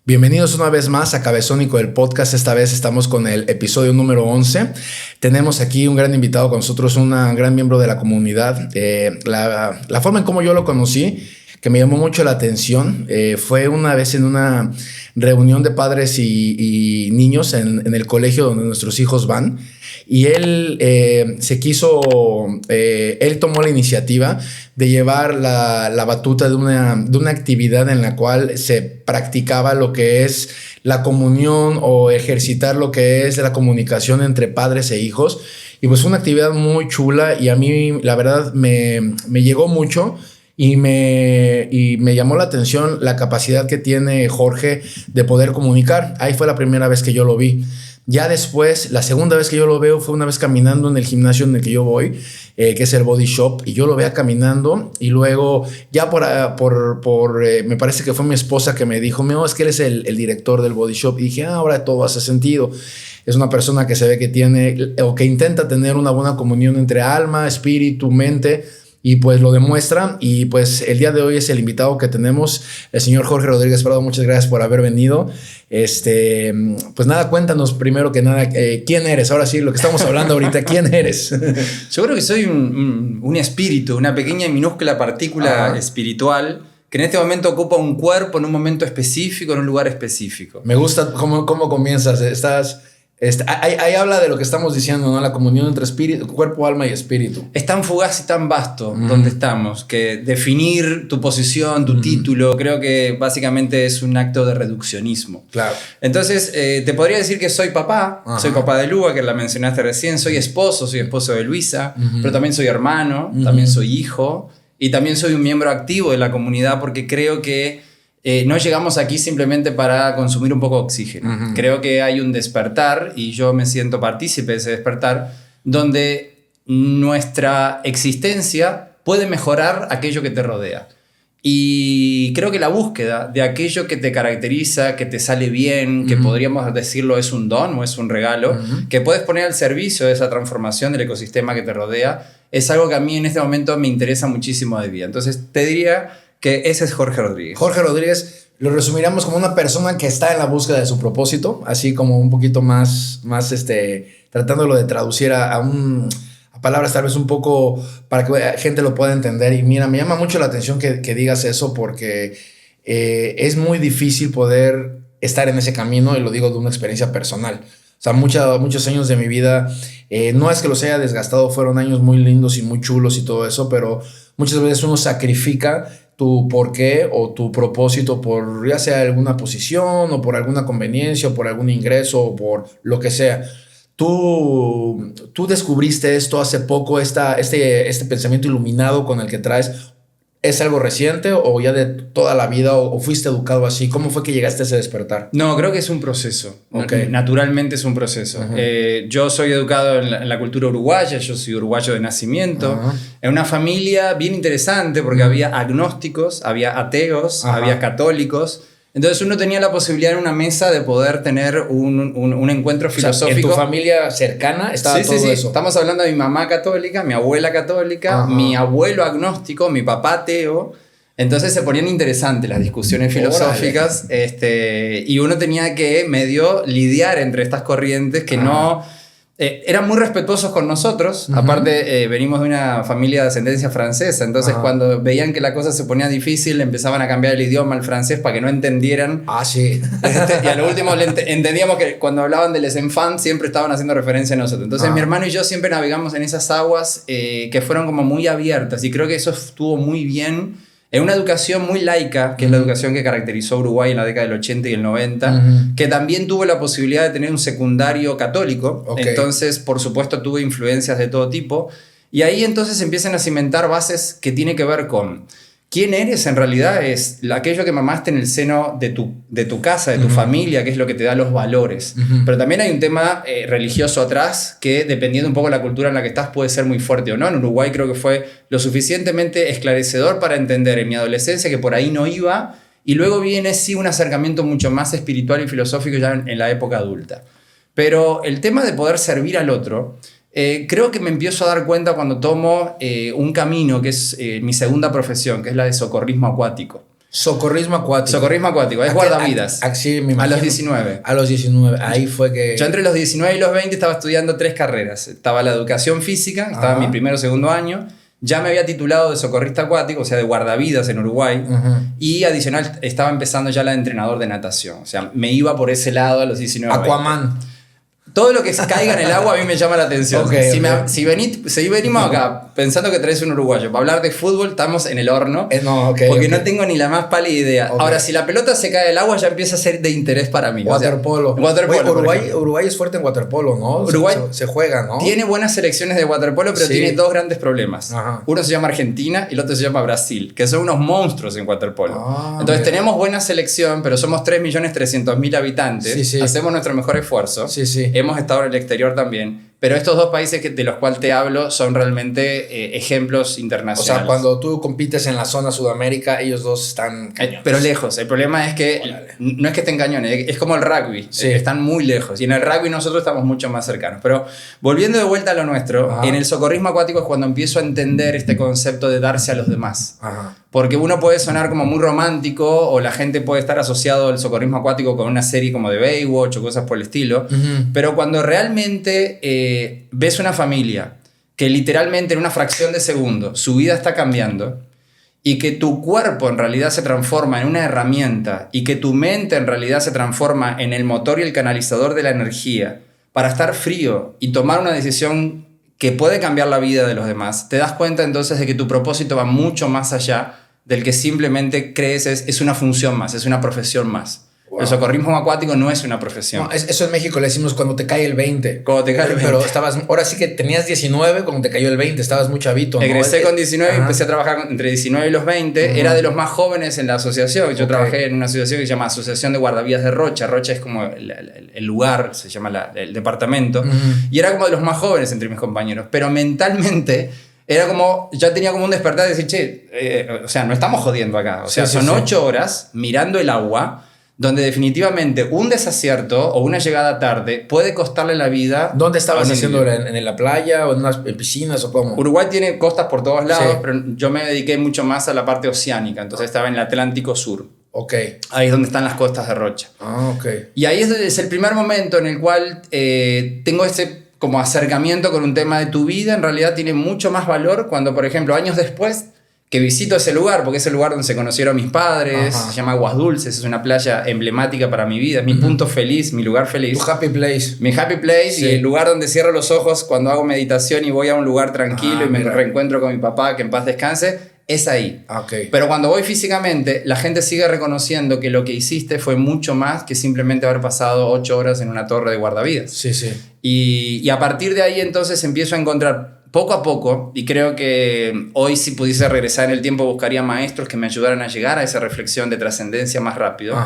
Bienvenidos una vez más a Cabezónico, el podcast. Esta vez estamos con el episodio número 11. Tenemos aquí un gran invitado con nosotros, un gran miembro de la comunidad. La forma en cómo yo lo conocí, que me llamó mucho la atención, fue una vez en una reunión de padres y niños en el colegio donde nuestros hijos van. Y él él tomó la iniciativa de llevar la batuta de una actividad en la cual se practicaba lo que es la comunión o ejercitar lo que es la comunicación entre padres e hijos. Y pues fue una actividad muy chula y a mí la verdad me llegó mucho. Y me llamó la atención la capacidad que tiene Jorge de poder comunicar. Ahí fue la primera vez que yo lo vi. Ya después, la segunda vez que yo lo veo fue una vez caminando en el gimnasio en el que yo voy, que es el Body Shop, y yo lo veía caminando y luego ya me parece que fue mi esposa que me dijo, es que eres el director del Body Shop, y dije, ahora todo hace sentido. Es una persona que se ve que tiene o que intenta tener una buena comunión entre alma, espíritu, mente. Y pues lo demuestra. Y pues el día de hoy es el invitado que tenemos, el señor Jorge Rodríguez Prado. Muchas gracias por haber venido. Pues nada, cuéntanos primero que nada, ¿quién eres? Ahora sí, lo que estamos hablando ahorita, ¿quién eres? Yo creo que soy un espíritu, una pequeña y minúscula partícula espiritual que en este momento ocupa un cuerpo en un momento específico, en un lugar específico. Me gusta cómo comienzas. Ahí habla de lo que estamos diciendo, ¿no? La comunión entre espíritu, cuerpo, alma y espíritu. Es tan fugaz y tan vasto donde estamos que definir tu posición, tu título, creo que básicamente es un acto de reduccionismo. Claro. Entonces, te podría decir que soy papá, soy papá de Lua, que la mencionaste recién, soy esposo de Luisa, pero también soy hermano, también soy hijo y también soy un miembro activo de la comunidad porque creo que no llegamos aquí simplemente para consumir un poco de oxígeno. Creo que hay un despertar, y yo me siento partícipe de ese despertar, donde nuestra existencia puede mejorar aquello que te rodea. Y creo que la búsqueda de aquello que te caracteriza, que te sale bien, que podríamos decirlo es un don o es un regalo, que puedes poner al servicio de esa transformación del ecosistema que te rodea, es algo que a mí en este momento me interesa muchísimo de vida. Entonces te diría que ese es Jorge Rodríguez. Jorge Rodríguez lo resumiríamos como una persona que está en la búsqueda de su propósito, así como un poquito más tratándolo de traducir a palabras tal vez un poco para que la gente lo pueda entender. Y mira, me llama mucho la atención que digas eso porque es muy difícil poder estar en ese camino, y lo digo de una experiencia personal. O sea, muchos años de mi vida, no es que los haya desgastado, fueron años muy lindos y muy chulos y todo eso, pero muchas veces uno sacrifica tu porqué o tu propósito por ya sea alguna posición o por alguna conveniencia o por algún ingreso o por lo que sea. Tú descubriste esto hace poco, este pensamiento iluminado con el que traes. ¿Es algo reciente o ya de toda la vida o fuiste educado así? ¿Cómo fue que llegaste a ese despertar? No, creo que es un proceso. Okay. Naturalmente es un proceso. Yo soy educado en la cultura uruguaya, yo soy uruguayo de nacimiento, en una familia bien interesante porque había agnósticos, había ateos, había católicos. Entonces uno tenía la posibilidad en una mesa de poder tener un encuentro filosófico. ¿En tu familia cercana estaba todo eso? Estamos hablando de mi mamá católica, mi abuela católica, mi abuelo agnóstico, mi papá ateo. Entonces se ponían interesantes las discusiones filosóficas y uno tenía que medio lidiar entre estas corrientes que no... eran muy respetuosos con nosotros. Aparte, venimos de una familia de ascendencia francesa. Entonces, cuando veían que la cosa se ponía difícil, empezaban a cambiar el idioma al francés para que no entendieran. Sí. Y a lo último entendíamos que cuando hablaban de les enfants siempre estaban haciendo referencia a nosotros. Entonces, mi hermano y yo siempre navegamos en esas aguas que fueron como muy abiertas. Y creo que eso estuvo muy bien. En una educación muy laica, que es la educación que caracterizó a Uruguay en la década del 80 y el 90, que también tuvo la posibilidad de tener un secundario católico. Entonces, por supuesto, tuve influencias de todo tipo. Y ahí entonces empiezan a cimentar bases que tienen que ver con quién eres en realidad, es aquello que mamaste en el seno de tu casa, de tu familia, que es lo que te da los valores. Pero también hay un tema religioso atrás que, dependiendo un poco de la cultura en la que estás, puede ser muy fuerte o no. En Uruguay creo que fue lo suficientemente esclarecedor para entender en mi adolescencia que por ahí no iba, y luego viene sí un acercamiento mucho más espiritual y filosófico ya en la época adulta. Pero el tema de poder servir al otro Creo que me empiezo a dar cuenta cuando tomo un camino que es mi segunda profesión, que es la de socorrismo acuático. Socorrismo acuático. Socorrismo acuático, es guardavidas. Sí, me imagino. A los 19. A los 19, ahí fue que... Yo entre los 19 y los 20 estaba estudiando 3 carreras. Estaba la educación física, estaba en mi primero o segundo año. Ya me había titulado de socorrista acuático, o sea, de guardavidas en Uruguay. Y adicional estaba empezando ya la de entrenador de natación. O sea, me iba por ese lado a los 19. Aquaman. Todo lo que caiga en el agua a mí me llama la atención. Si venimos acá pensando que traes un uruguayo para hablar de fútbol, estamos en el horno. Porque no tengo ni la más pálida idea. Ahora, si la pelota se cae del agua, ya empieza a ser de interés para mí. Waterpolo. Uruguay es fuerte en waterpolo, ¿no? Uruguay se juega, ¿no? Tiene buenas selecciones de waterpolo, pero tiene 2 grandes problemas. Uno se llama Argentina y el otro se llama Brasil, que son unos monstruos en waterpolo. Entonces tenemos buena selección, pero somos 3.300.000 habitantes. Hacemos nuestro mejor esfuerzo. Hemos estado en el exterior también, pero estos 2 países de los cuales te hablo son realmente ejemplos internacionales. O sea, cuando tú compites en la zona Sudamérica, ellos 2 están cañones. Pero lejos. El problema es que no es que estén cañones, es como el rugby. Están muy lejos. Y en el rugby nosotros estamos mucho más cercanos. Pero volviendo de vuelta a lo nuestro, en el socorrismo acuático es cuando empiezo a entender este concepto de darse a los demás. Porque uno puede sonar como muy romántico o la gente puede estar asociado al socorrismo acuático con una serie como de Baywatch o cosas por el estilo. Pero cuando realmente ves una familia que literalmente en una fracción de segundo su vida está cambiando y que tu cuerpo en realidad se transforma en una herramienta y que tu mente en realidad se transforma en el motor y el canalizador de la energía para estar frío y tomar una decisión que puede cambiar la vida de los demás, te das cuenta entonces de que tu propósito va mucho más allá del que simplemente crees es una función más, es una profesión más. Wow. El socorrismo acuático no es una profesión. No, eso en México le decimos cuando te cae el 20. Cuando te cae el 20. Pero ahora sí que tenías 19 cuando te cayó el 20, estabas muy chavito, ¿no? Egresé con 19 y empecé a trabajar entre 19 y los 20. Era de los más jóvenes en la asociación. Yo trabajé en una asociación que se llama Asociación de Guardavidas de Rocha. Rocha es como el lugar, se llama el departamento. Y era como de los más jóvenes entre mis compañeros. Pero mentalmente... era como, ya tenía como un despertar de decir, che, o sea, no estamos jodiendo acá. O sea, son 8 horas mirando el agua, donde definitivamente un desacierto o una llegada tarde puede costarle la vida. ¿Dónde estabas haciendo? ¿En la playa o en unas piscinas o cómo? Uruguay tiene costas por todos lados, pero yo me dediqué mucho más a la parte oceánica. Entonces estaba en el Atlántico Sur. Ahí es donde están las costas de Rocha. Y ahí es el primer momento en el cual tengo ese... como acercamiento con un tema de tu vida, en realidad tiene mucho más valor cuando, por ejemplo, años después que visito ese lugar, porque es el lugar donde se conocieron mis padres, se llama Aguas Dulces, es una playa emblemática para mi vida, es mi punto feliz, mi lugar feliz. Tu happy place. Mi happy place y el lugar donde cierro los ojos cuando hago meditación y voy a un lugar tranquilo y me reencuentro con mi papá, que en paz descanse, es ahí. Pero cuando voy físicamente, la gente sigue reconociendo que lo que hiciste fue mucho más que simplemente haber pasado 8 horas en una torre de guardavidas. Y a partir de ahí entonces empiezo a encontrar poco a poco, y creo que hoy si pudiese regresar en el tiempo buscaría maestros que me ayudaran a llegar a esa reflexión de trascendencia más rápido,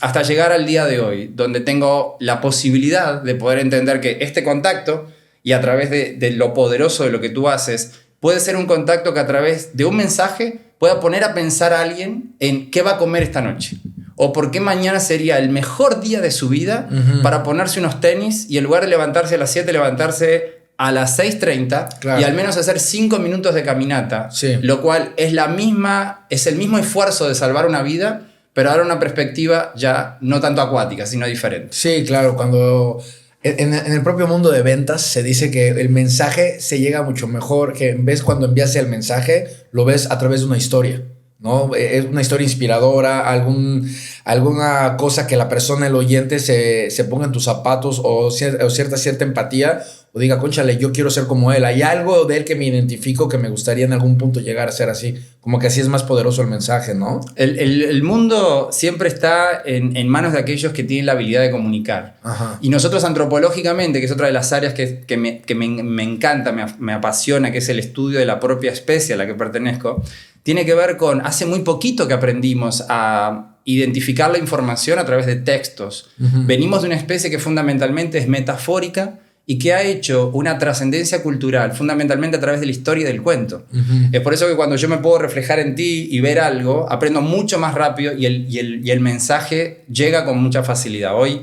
hasta llegar al día de hoy, donde tengo la posibilidad de poder entender que este contacto, y a través de lo poderoso de lo que tú haces, puede ser un contacto que a través de un mensaje pueda poner a pensar a alguien en qué va a comer esta noche. O por qué mañana sería el mejor día de su vida para ponerse unos tenis y en lugar de levantarse a las 7, levantarse a las 6:30 y al menos hacer 5 minutos de caminata. Lo cual es el mismo esfuerzo de salvar una vida, pero ahora una perspectiva ya no tanto acuática, sino diferente. Sí, claro. Cuando... En el propio mundo de ventas se dice que el mensaje se llega mucho mejor que en vez cuando envías el mensaje, lo ves a través de una historia, ¿no? Es una historia inspiradora, alguna cosa que la persona, el oyente, se ponga en tus zapatos o cierta empatía o diga, cónchale, yo quiero ser como él. Hay algo de él que me identifico que me gustaría en algún punto llegar a ser así. Como que así es más poderoso el mensaje, ¿no? El mundo siempre está en manos de aquellos que tienen la habilidad de comunicar. Y nosotros antropológicamente, que es otra de las áreas que me encanta, me apasiona, que es el estudio de la propia especie a la que pertenezco, tiene que ver con, hace muy poquito que aprendimos a identificar la información a través de textos. Venimos de una especie que fundamentalmente es metafórica y que ha hecho una trascendencia cultural fundamentalmente a través de la historia y del cuento. Es por eso que cuando yo me puedo reflejar en ti y ver algo, aprendo mucho más rápido y el mensaje llega con mucha facilidad. Hoy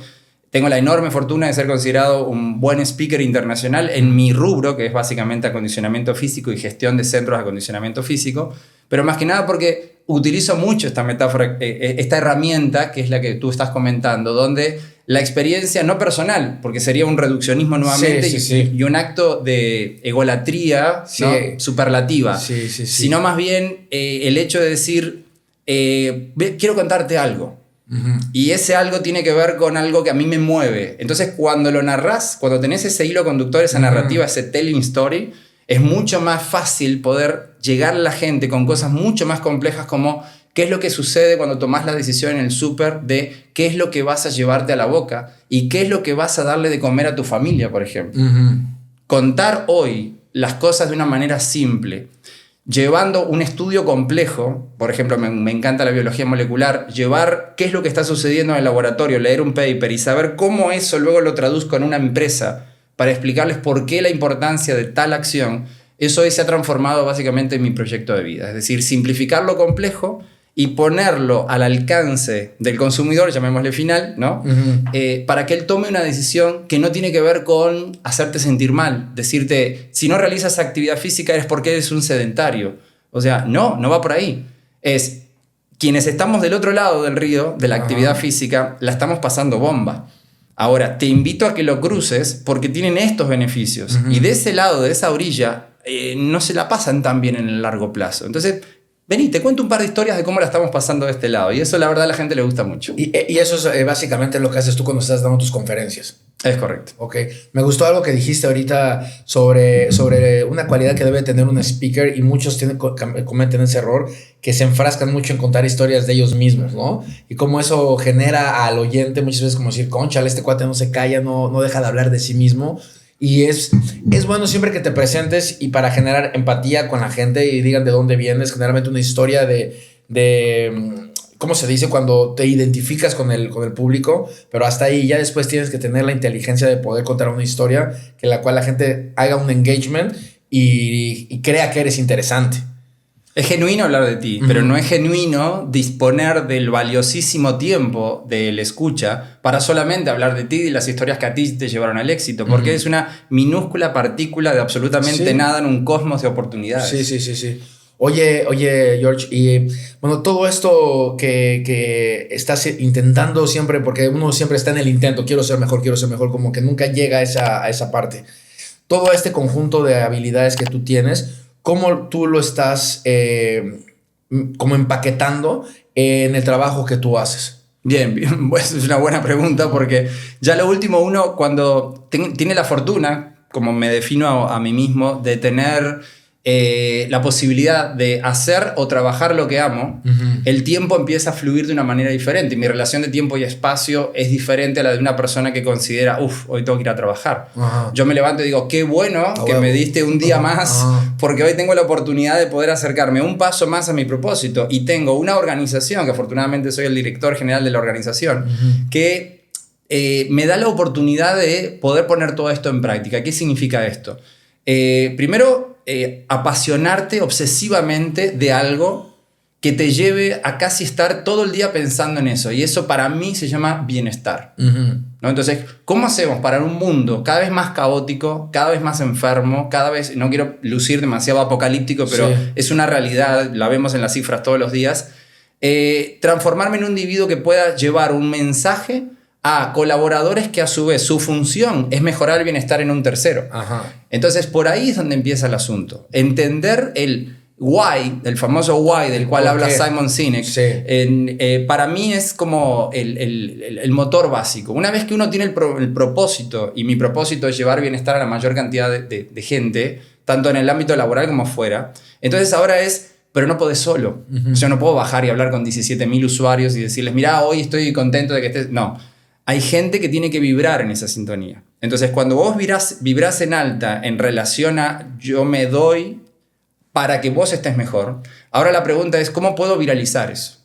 tengo la enorme fortuna de ser considerado un buen speaker internacional en mi rubro, que es básicamente acondicionamiento físico y gestión de centros de acondicionamiento físico, pero más que nada porque utilizo mucho esta metáfora, esta herramienta que es la que tú estás comentando, donde la experiencia no personal, porque sería un reduccionismo nuevamente y un acto de egolatría, ¿no? Superlativa, sino más bien el hecho de decir, quiero contarte algo. Y ese algo tiene que ver con algo que a mí me mueve. Entonces, cuando lo narrás, cuando tenés ese hilo conductor, esa narrativa, ese telling story, es mucho más fácil poder llegar a la gente con cosas mucho más complejas como qué es lo que sucede cuando tomás la decisión en el súper de qué es lo que vas a llevarte a la boca y qué es lo que vas a darle de comer a tu familia, por ejemplo. Contar hoy las cosas de una manera simple, llevando un estudio complejo, por ejemplo, me encanta la biología molecular, llevar qué es lo que está sucediendo en el laboratorio, leer un paper y saber cómo eso luego lo traduzco en una empresa para explicarles por qué la importancia de tal acción, eso hoy se ha transformado básicamente en mi proyecto de vida. Es decir, simplificar lo complejo y ponerlo al alcance del consumidor, llamémosle final, ¿no? Para que él tome una decisión que no tiene que ver con hacerte sentir mal, decirte, si no realizas actividad física es porque eres un sedentario. O sea, no va por ahí. Es quienes estamos del otro lado del río, de la actividad física, la estamos pasando bomba. Ahora, te invito a que lo cruces porque tienen estos beneficios. Y de ese lado, de esa orilla, no se la pasan tan bien en el largo plazo. Entonces, vení, te cuento un par de historias de cómo la estamos pasando de este lado. Y eso, la verdad, a la gente le gusta mucho. Y eso es básicamente lo que haces tú cuando estás dando tus conferencias. Es correcto. Ok. Me gustó algo que dijiste ahorita sobre una cualidad que debe tener un speaker, y muchos cometen ese error, que se enfrascan mucho en contar historias de ellos mismos, ¿no? Y cómo eso genera al oyente muchas veces como decir, conchale, este cuate no se calla, no deja de hablar de sí mismo. Y es bueno siempre que te presentes y para generar empatía con la gente y digan de dónde vienes, generalmente una historia de ¿cómo se dice? Cuando te identificas con el público, pero hasta ahí ya después tienes que tener la inteligencia de poder contar una historia que la cual la gente haga un engagement y crea que eres interesante. Es genuino hablar de ti, pero no es genuino disponer del valiosísimo tiempo del escucha para solamente hablar de ti y las historias que a ti te llevaron al éxito, porque es una minúscula partícula de absolutamente nada en un cosmos de oportunidades. Sí. Oye, George, y bueno, todo esto que estás intentando siempre, porque uno siempre está en el intento, quiero ser mejor, como que nunca llega a esa parte. Todo este conjunto de habilidades que tú tienes, ¿cómo tú lo estás como empaquetando en el trabajo que tú haces? Bien, pues es una buena pregunta, porque ya lo último, uno cuando tiene la fortuna, como me defino a mí mismo, de tener la posibilidad de hacer o trabajar lo que amo, el tiempo empieza a fluir de una manera diferente. Mi relación de tiempo y espacio es diferente a la de una persona que considera, hoy tengo que ir a trabajar. Yo me levanto y digo, qué bueno que me diste un día más, porque hoy tengo la oportunidad de poder acercarme un paso más a mi propósito, y tengo una organización, que afortunadamente soy el director general de la organización, que me da la oportunidad de poder poner todo esto en práctica. ¿Qué significa esto? Primero, apasionarte obsesivamente de algo que te lleve a casi estar todo el día pensando en eso. Y eso para mí se llama bienestar. ¿No? Entonces, ¿cómo hacemos para un mundo cada vez más caótico, cada vez más enfermo, cada vez, no quiero lucir demasiado apocalíptico, pero es una realidad, la vemos en las cifras todos los días, transformarme en un individuo que pueda llevar un mensaje a colaboradores que a su vez su función es mejorar el bienestar en un tercero? Entonces por ahí es donde empieza el asunto. Entender el why, el famoso why del cual habla Simon Sinek, para mí es como el motor básico. Una vez que uno tiene el propósito, y mi propósito es llevar bienestar a la mayor cantidad de gente, tanto en el ámbito laboral como fuera, entonces ahora pero no podés solo. Yo no puedo bajar y hablar con 17.000 usuarios y decirles, mira, hoy estoy contento de que estés... No. Hay gente que tiene que vibrar en esa sintonía. Entonces, cuando vos vibrás en alta en relación a yo me doy para que vos estés mejor, ahora la pregunta es, ¿cómo puedo viralizar eso?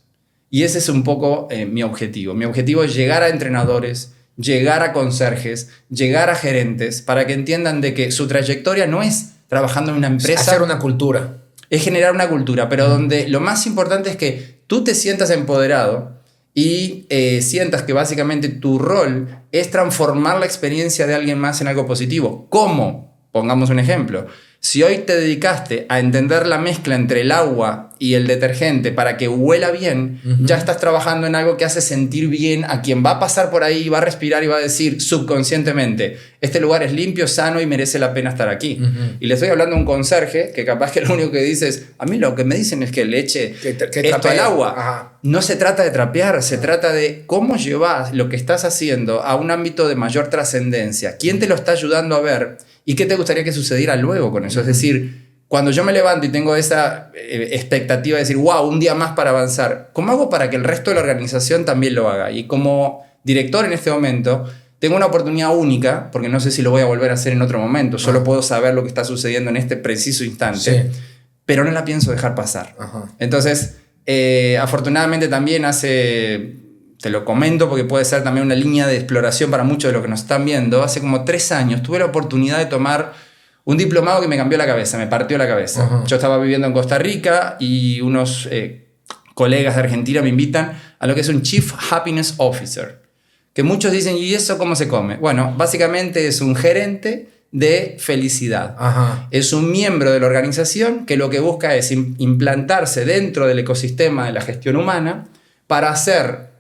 Y ese es un poco mi objetivo. Mi objetivo es llegar a entrenadores, llegar a conserjes, llegar a gerentes, para que entiendan de que su trayectoria no es trabajando en una empresa. Hacer una cultura. Es generar una cultura, pero donde lo más importante es que tú te sientas empoderado y sientas que básicamente tu rol es transformar la experiencia de alguien más en algo positivo. ¿Cómo? Pongamos un ejemplo. Si hoy te dedicaste a entender la mezcla entre el agua y el detergente para que huela bien, ya estás trabajando en algo que hace sentir bien a quien va a pasar por ahí, va a respirar y va a decir subconscientemente, este lugar es limpio, sano y merece la pena estar aquí. Y le estoy hablando a un conserje que capaz que lo único que dice es, a mí lo que me dicen es que le eche esto al agua. Ajá. No se trata de trapear, se trata de cómo llevas lo que estás haciendo a un ámbito de mayor trascendencia. ¿Quién te lo está ayudando a ver? ¿Y qué te gustaría que sucediera luego con eso? Es decir, cuando yo me levanto y tengo esa expectativa de decir, wow, un día más para avanzar, ¿cómo hago para que el resto de la organización también lo haga? Y como director en este momento, tengo una oportunidad única, porque no sé si lo voy a volver a hacer en otro momento, solo puedo saber lo que está sucediendo en este preciso instante, pero no la pienso dejar pasar. Entonces, afortunadamente también te lo comento porque puede ser también una línea de exploración para muchos de los que nos están viendo, hace como 3 años tuve la oportunidad de tomar un diplomado que me cambió la cabeza, me partió la cabeza. Yo estaba viviendo en Costa Rica y unos colegas de Argentina me invitan a lo que es un Chief Happiness Officer, que muchos dicen, ¿y eso cómo se come? Bueno, básicamente es un gerente de felicidad. Es un miembro de la organización que lo que busca es implantarse dentro del ecosistema de la gestión humana para hacer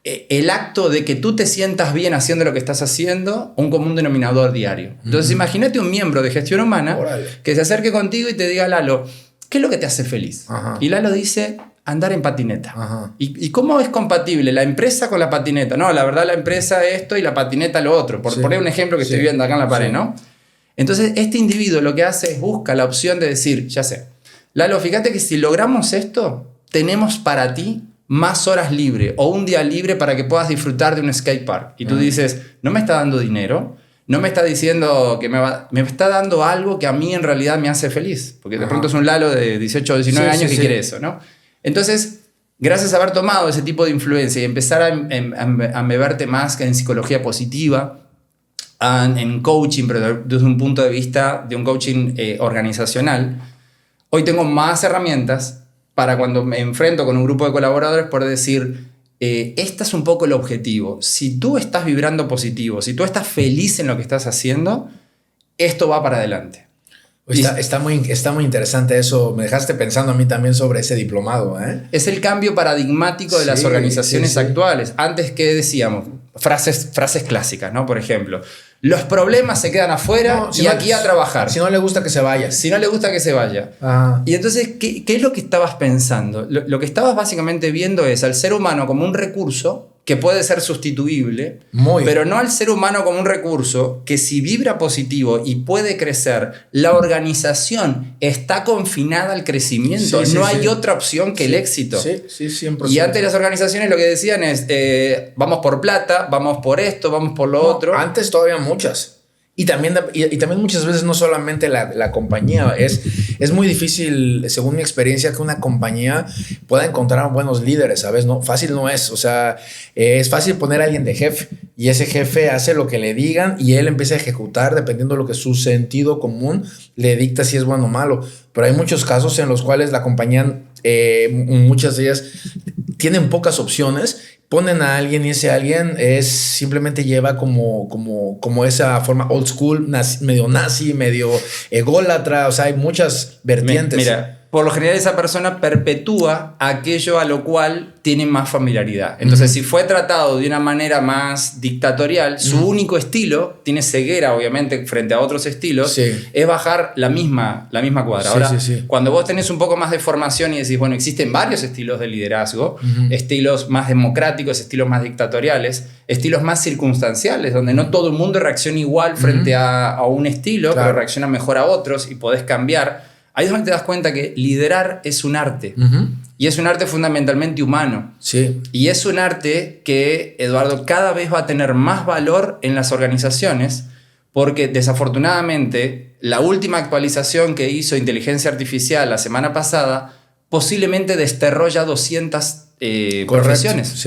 el acto de que tú te sientas bien haciendo lo que estás haciendo un común denominador diario. Entonces imagínate un miembro de gestión humana que se acerque contigo y te diga, Lalo, ¿qué es lo que te hace feliz? Y Lalo dice, andar en patineta. ¿Y cómo es compatible la empresa con la patineta? No, la verdad la empresa esto y la patineta lo otro. Por poner un ejemplo que estoy viendo acá en la pared, ¿no? Entonces este individuo lo que hace es busca la opción de decir, ya sé, Lalo, fíjate que si logramos esto, tenemos para ti más horas libre o un día libre para que puedas disfrutar de un skatepark. Y tú dices, no me está dando dinero, no me está diciendo que me está dando algo que a mí en realidad me hace feliz. Porque de pronto es un Lalo de 18 o 19 años que quiere eso, ¿no? Entonces, gracias a haber tomado ese tipo de influencia y empezar a moverte más en psicología positiva, en coaching, pero desde un punto de vista de un coaching organizacional, hoy tengo más herramientas para cuando me enfrento con un grupo de colaboradores poder decir, este es un poco el objetivo. Si tú estás vibrando positivo, si tú estás feliz en lo que estás haciendo, esto va para adelante. Está muy interesante eso. Me dejaste pensando a mí también sobre ese diplomado, ¿eh? Es el cambio paradigmático de las organizaciones actuales. Antes, ¿qué decíamos? Frases clásicas, ¿no? Por ejemplo, los problemas se quedan afuera aquí a trabajar. Si no le gusta que se vaya. Si no le gusta que se vaya. Y entonces, ¿qué es lo que estabas pensando? Lo que estabas básicamente viendo es al ser humano como un recurso que puede ser sustituible, pero no al ser humano como un recurso que si vibra positivo y puede crecer, la organización está confinada al crecimiento. No hay otra opción que el éxito. Sí, 100%. Y antes las organizaciones lo que decían es, vamos por plata, vamos por esto, vamos por lo otro. Antes todavía muchas. Y también muchas veces no solamente la compañía, es muy difícil, según mi experiencia, que una compañía pueda encontrar buenos líderes, ¿sabes? No, fácil no es, o sea, es fácil poner a alguien de jefe y ese jefe hace lo que le digan y él empieza a ejecutar dependiendo de lo que su sentido común le dicta si es bueno o malo. Pero hay muchos casos en los cuales la compañía, muchas de ellas tienen pocas opciones, ponen a alguien y ese alguien simplemente lleva como esa forma old school, medio nazi, medio ególatra, o sea, hay muchas vertientes. Mira, por lo general esa persona perpetúa aquello a lo cual tiene más familiaridad. Entonces, si fue tratado de una manera más dictatorial, su único estilo, tiene ceguera obviamente frente a otros estilos, es bajar la misma cuadra. Ahora, cuando vos tenés un poco más de formación y decís, bueno, existen varios estilos de liderazgo, estilos más democráticos, estilos más dictatoriales, estilos más circunstanciales, donde no todo el mundo reacciona igual frente a un estilo, pero reacciona mejor a otros y podés cambiar. Ahí es donde te das cuenta que liderar es un arte. Y es un arte fundamentalmente humano. Y es un arte que, Eduardo, cada vez va a tener más valor en las organizaciones porque desafortunadamente la última actualización que hizo Inteligencia Artificial la semana pasada posiblemente desterró ya 200 profesiones.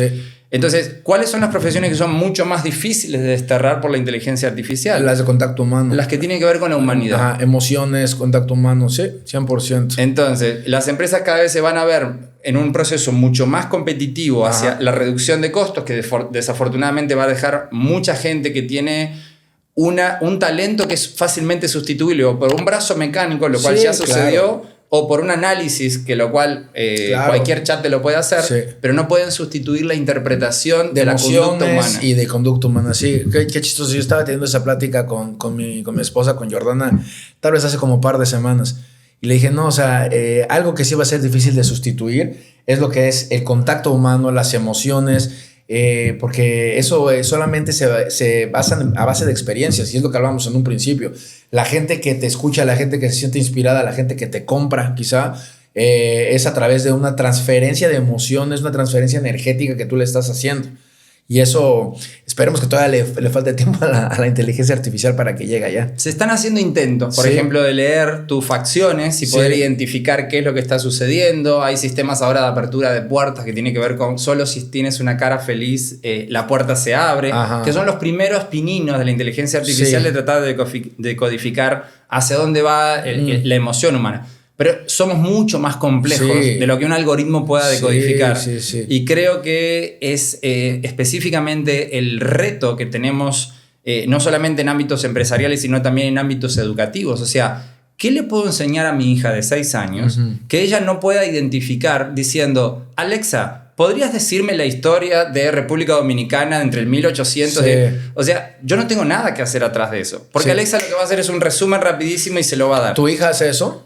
Entonces, ¿cuáles son las profesiones que son mucho más difíciles de desterrar por la inteligencia artificial? Las de contacto humano. Las que tienen que ver con la humanidad. Emociones, contacto humano, 100%. Entonces, las empresas cada vez se van a ver en un proceso mucho más competitivo hacia la reducción de costos, que desafortunadamente va a dejar mucha gente que tiene un talento que es fácilmente sustituible o por un brazo mecánico, lo cual ya sucedió, o por un análisis, que lo cual Claro. cualquier chat te lo puede hacer, Sí. pero no pueden sustituir la interpretación De de la conducta emociones humana. y de conducta humana. Sí, qué chistoso. Yo estaba teniendo esa plática con mi esposa, con Jordana, tal vez hace como un par de semanas. Y le dije, no, o sea, algo que sí va a ser difícil de sustituir es lo que es el contacto humano, las emociones, porque eso solamente se basa a base de experiencias, y es lo que hablábamos en un principio. La gente que te escucha, la gente que se siente inspirada, la gente que te compra, quizá, es a través de una transferencia de emociones, una transferencia energética que tú le estás haciendo. Y eso, esperemos que todavía le falte tiempo a la inteligencia artificial para que llegue allá. Se están haciendo intentos, por Sí. ejemplo, de leer tus facciones y Sí. poder identificar qué es lo que está sucediendo. Hay sistemas ahora de apertura de puertas que tiene que ver con solo si tienes una cara feliz, la puerta se abre, Ajá. que son los primeros pininos de la inteligencia artificial Sí. de tratar de codificar hacia dónde va la emoción humana. Pero somos mucho más complejos Sí. de lo que un algoritmo pueda decodificar. Sí, sí, sí. Y creo que es específicamente el reto que tenemos, no solamente en ámbitos empresariales, sino también en ámbitos educativos. O sea, ¿qué le puedo enseñar a mi hija de 6 años que ella no pueda identificar diciendo, Alexa, ¿podrías decirme la historia de República Dominicana entre el 1800? Sí. O sea, yo no tengo nada que hacer atrás de eso. Porque Sí. Alexa lo que va a hacer es un resumen rapidísimo y se lo va a dar. ¿Tu hija hace eso?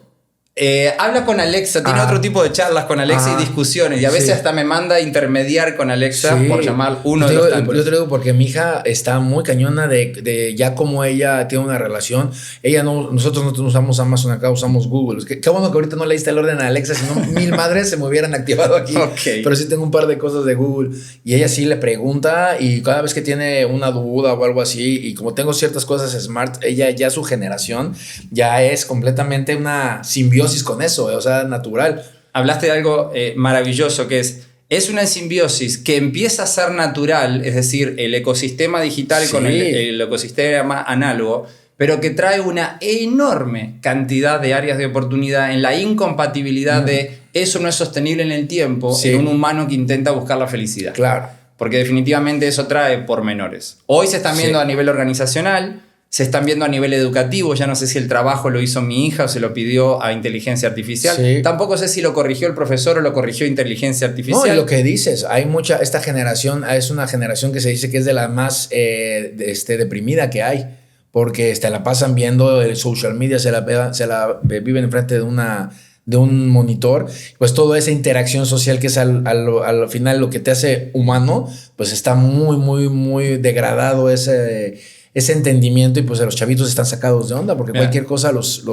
Habla con Alexa, tiene Ajá. otro tipo de charlas con Alexa Ajá. y discusiones. Y a veces Sí. hasta me manda a intermediar con Alexa Sí. por llamar uno Yo de te los digo- tantos. Yo te digo porque mi hija está muy cañona de ya como ella tiene una relación. Ella no, nosotros no usamos Amazon acá, usamos Google. Qué bueno que ahorita no le diste el orden a Alexa, si no 1000 madres se me hubieran activado aquí. Ok. Pero sí tengo un par de cosas de Google. Y ella sí le pregunta y cada vez que tiene una duda o algo así, y como tengo ciertas cosas smart, ella ya su generación ya es completamente una simbiosis con eso, o sea, natural. Hablaste de algo maravilloso que es una simbiosis que empieza a ser natural, es decir, el ecosistema digital Sí. con el ecosistema análogo, pero que trae una enorme cantidad de áreas de oportunidad en la incompatibilidad de eso no es sostenible en el tiempo Sí. en un humano que intenta buscar la felicidad. Claro. Porque definitivamente eso trae pormenores. Hoy se están viendo Sí. a nivel organizacional, se están viendo a nivel educativo. Ya no sé si el trabajo lo hizo mi hija o se lo pidió a inteligencia artificial. Sí. Tampoco sé si lo corrigió el profesor o lo corrigió inteligencia No, artificial. y lo que dices, hay mucha, esta generación es una generación que se dice que es de la más deprimida que hay, porque la pasan viendo el social media, se la viven enfrente de un monitor, pues toda esa interacción social que es al final lo que te hace humano, pues está muy, muy, muy degradado ese entendimiento, y pues los chavitos están sacados de onda porque Mira. cualquier cosa los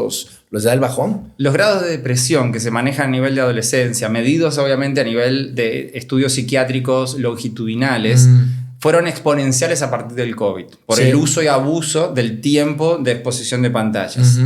da el bajón. Los grados de depresión que se manejan a nivel de adolescencia, medidos obviamente a nivel de estudios psiquiátricos longitudinales, fueron exponenciales a partir del COVID, por Sí. el uso y abuso del tiempo de exposición de pantallas.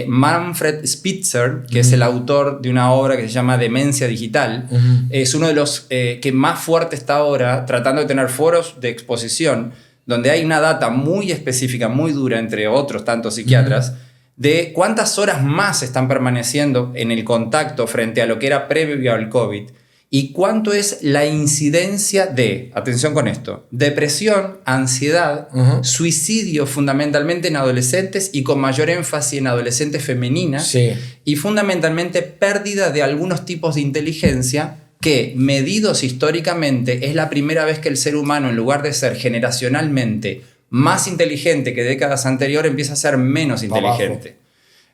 Manfred Spitzer, que es el autor de una obra que se llama Demencia Digital, es uno de los que más fuerte está ahora tratando de tener foros de exposición donde hay una data muy específica, muy dura, entre otros tantos psiquiatras, de cuántas horas más están permaneciendo en el contacto frente a lo que era previo al COVID y cuánto es la incidencia de, atención con esto, depresión, ansiedad, suicidio fundamentalmente en adolescentes y con mayor énfasis en adolescentes femeninas, Sí. y fundamentalmente pérdida de algunos tipos de inteligencia que, medidos históricamente, es la primera vez que el ser humano, en lugar de ser generacionalmente más inteligente que décadas anteriores, empieza a ser menos inteligente.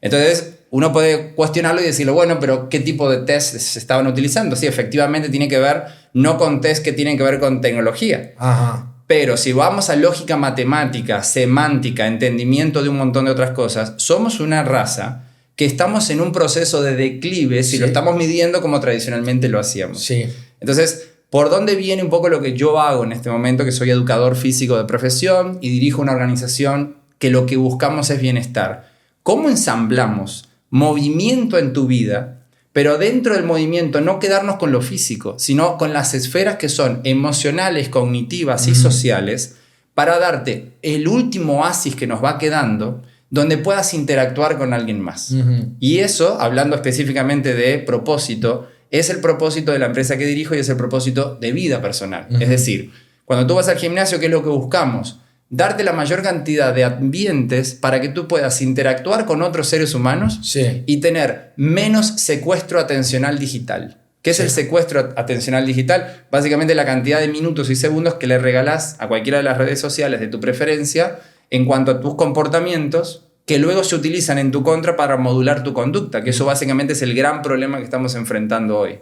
Entonces, uno puede cuestionarlo y decirlo, bueno, pero ¿qué tipo de test se estaban utilizando? Sí, efectivamente tiene que ver, no con test que tienen que ver con tecnología. Ajá. Pero si vamos a lógica matemática, semántica, entendimiento de un montón de otras cosas, somos una raza que estamos en un proceso de declive si Sí. lo estamos midiendo como tradicionalmente lo hacíamos. Sí. Entonces, ¿por dónde viene un poco lo que yo hago en este momento, que soy educador físico de profesión y dirijo una organización que lo que buscamos es bienestar? ¿Cómo ensamblamos movimiento en tu vida, pero dentro del movimiento no quedarnos con lo físico, sino con las esferas que son emocionales, cognitivas y sociales, para darte el último oasis que nos va quedando, donde puedas interactuar con alguien más? Y eso, hablando específicamente de propósito, es el propósito de la empresa que dirijo y es el propósito de vida personal. Es decir, cuando tú vas al gimnasio, ¿qué es lo que buscamos? darte la mayor cantidad de ambientes para que tú puedas interactuar con otros seres humanos y tener menos secuestro atencional digital. ¿Qué es el secuestro atencional digital? Básicamente la cantidad de minutos y segundos que le regalás a cualquiera de las redes sociales de tu preferencia en cuanto a tus comportamientos que luego se utilizan en tu contra para modular tu conducta, que eso básicamente es el gran problema que estamos enfrentando hoy.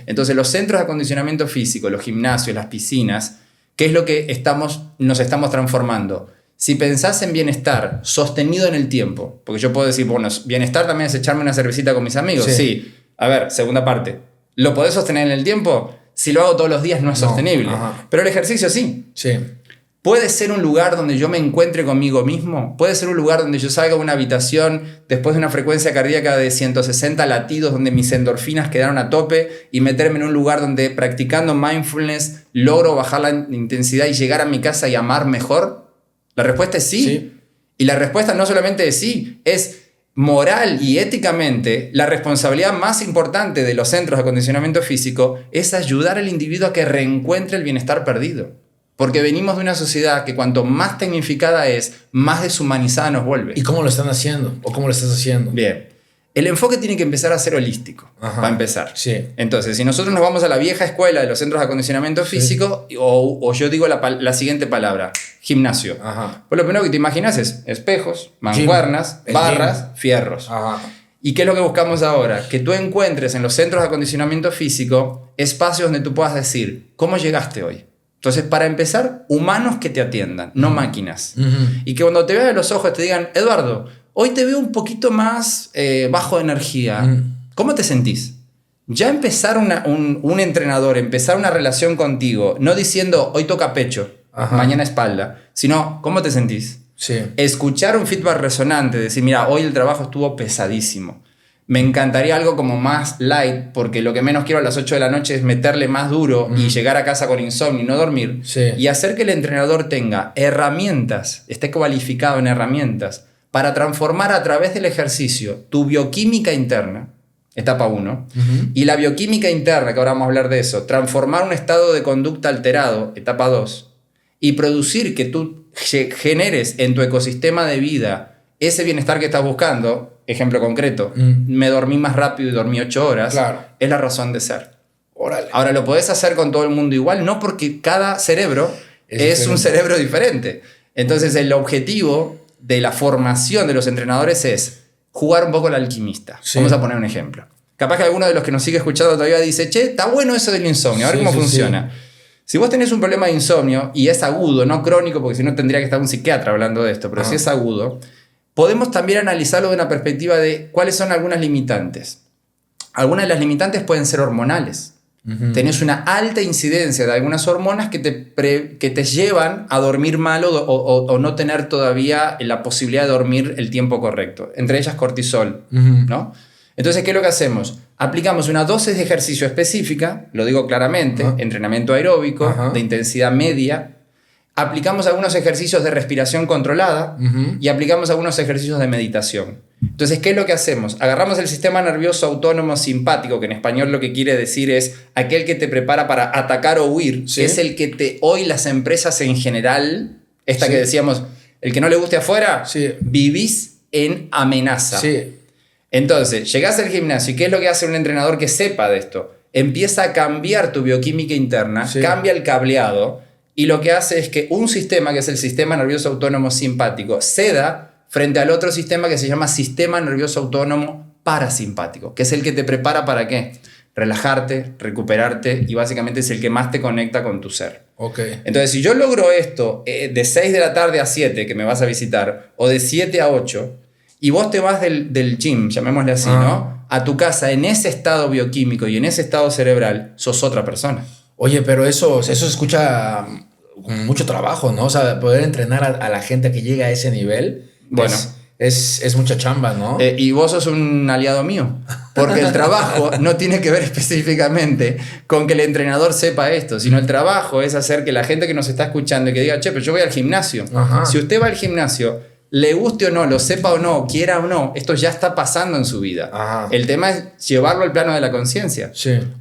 Entonces los centros de acondicionamiento físico, los gimnasios, las piscinas, ¿qué es lo que nos estamos transformando? Si pensás en bienestar sostenido en el tiempo, porque yo puedo decir, bueno, bienestar también es echarme una cervecita con mis amigos. Sí. A ver, segunda parte. ¿Lo podés sostener en el tiempo? Si lo hago todos los días no es sostenible. Pero el ejercicio sí. ¿Puede ser un lugar donde yo me encuentre conmigo mismo? ¿Puede ser un lugar donde yo salga de una habitación después de una frecuencia cardíaca de 160 latidos donde mis endorfinas quedaron a tope y meterme en un lugar donde practicando mindfulness logro bajar la intensidad y llegar a mi casa y amar mejor? La respuesta es sí. Y la respuesta no solamente es sí, es moral y éticamente la responsabilidad más importante de los centros de acondicionamiento físico es ayudar al individuo a que reencuentre el bienestar perdido. Porque venimos de una sociedad que cuanto más tecnificada es, más deshumanizada nos vuelve. ¿Y cómo lo están haciendo? ¿O cómo lo estás haciendo? Bien. El enfoque tiene que empezar a ser holístico, para empezar. Entonces, si nosotros nos vamos a la vieja escuela de los centros de acondicionamiento físico, o yo digo la siguiente palabra, gimnasio. Pues lo primero que te imaginas es espejos, mancuernas, barras, fierros. ¿Y qué es lo que buscamos ahora? Que tú encuentres en los centros de acondicionamiento físico espacios donde tú puedas decir, ¿cómo llegaste hoy? Entonces, para empezar, humanos que te atiendan, no máquinas. Y que cuando te vean a los ojos te digan, Eduardo, hoy te veo un poquito más bajo de energía. ¿Cómo te sentís? Ya empezar un entrenador, empezar una relación contigo, no diciendo, hoy toca pecho, mañana espalda, sino, ¿cómo te sentís? Escuchar un feedback resonante, decir, mira, hoy el trabajo estuvo pesadísimo. Me encantaría algo como más light, porque lo que menos quiero a las 8 de la noche es meterle más duro y llegar a casa con insomnio y no dormir. Y hacer que el entrenador tenga herramientas, esté cualificado en herramientas, para transformar a través del ejercicio tu bioquímica interna, etapa 1, y la bioquímica interna, que ahora vamos a hablar de eso, transformar un estado de conducta alterado, etapa 2, y producir que tú generes en tu ecosistema de vida ese bienestar que estás buscando. Ejemplo concreto, me dormí más rápido y dormí 8 horas, es la razón de ser. Ahora, ¿lo podés hacer con todo el mundo igual? No, porque cada cerebro es un cerebro diferente. Entonces, el objetivo de la formación de los entrenadores es jugar un poco al alquimista. Vamos a poner un ejemplo. Capaz que alguno de los que nos sigue escuchando todavía dice, che, está bueno eso del insomnio, a ver cómo funciona. Si vos tenés un problema de insomnio y es agudo, no crónico, porque si no tendría que estar un psiquiatra hablando de esto, pero si es agudo, podemos también analizarlo de una perspectiva de cuáles son algunas limitantes. Algunas de las limitantes pueden ser hormonales. Tenés una alta incidencia de algunas hormonas que te llevan a dormir mal o no tener todavía la posibilidad de dormir el tiempo correcto. Entre ellas cortisol, ¿no? Entonces, ¿qué es lo que hacemos? Aplicamos una dosis de ejercicio específica, lo digo claramente, entrenamiento aeróbico de intensidad media. Aplicamos algunos ejercicios de respiración controlada y aplicamos algunos ejercicios de meditación. Entonces, ¿qué es lo que hacemos? Agarramos el sistema nervioso autónomo simpático, que en español lo que quiere decir es aquel que te prepara para atacar o huir, que es el que hoy las empresas en general, que decíamos, el que no le guste afuera, vivís en amenaza. Entonces, llegás al gimnasio y ¿qué es lo que hace un entrenador que sepa de esto? Empieza a cambiar tu bioquímica interna, cambia el cableado, y lo que hace es que un sistema, que es el sistema nervioso autónomo simpático, ceda frente al otro sistema que se llama sistema nervioso autónomo parasimpático, que es el que te prepara ¿para qué? Relajarte, recuperarte, y básicamente es el que más te conecta con tu ser. Entonces, si yo logro esto de 6 de la tarde a 7, que me vas a visitar, o de 7 a 8, y vos te vas del gym, llamémosle así, ¿no? A tu casa en ese estado bioquímico y en ese estado cerebral, sos otra persona. Oye, pero eso se escucha con mucho trabajo, ¿no? O sea, poder entrenar a la gente que llega a ese nivel, bueno, es mucha chamba, ¿no? Y vos sos un aliado mío, porque el trabajo no tiene que ver específicamente con que el entrenador sepa esto, sino el trabajo es hacer que la gente que nos está escuchando y que diga, che, pero yo voy al gimnasio. Si usted va al gimnasio, le guste o no, lo sepa o no, quiera o no, esto ya está pasando en su vida. El tema es llevarlo al plano de la conciencia.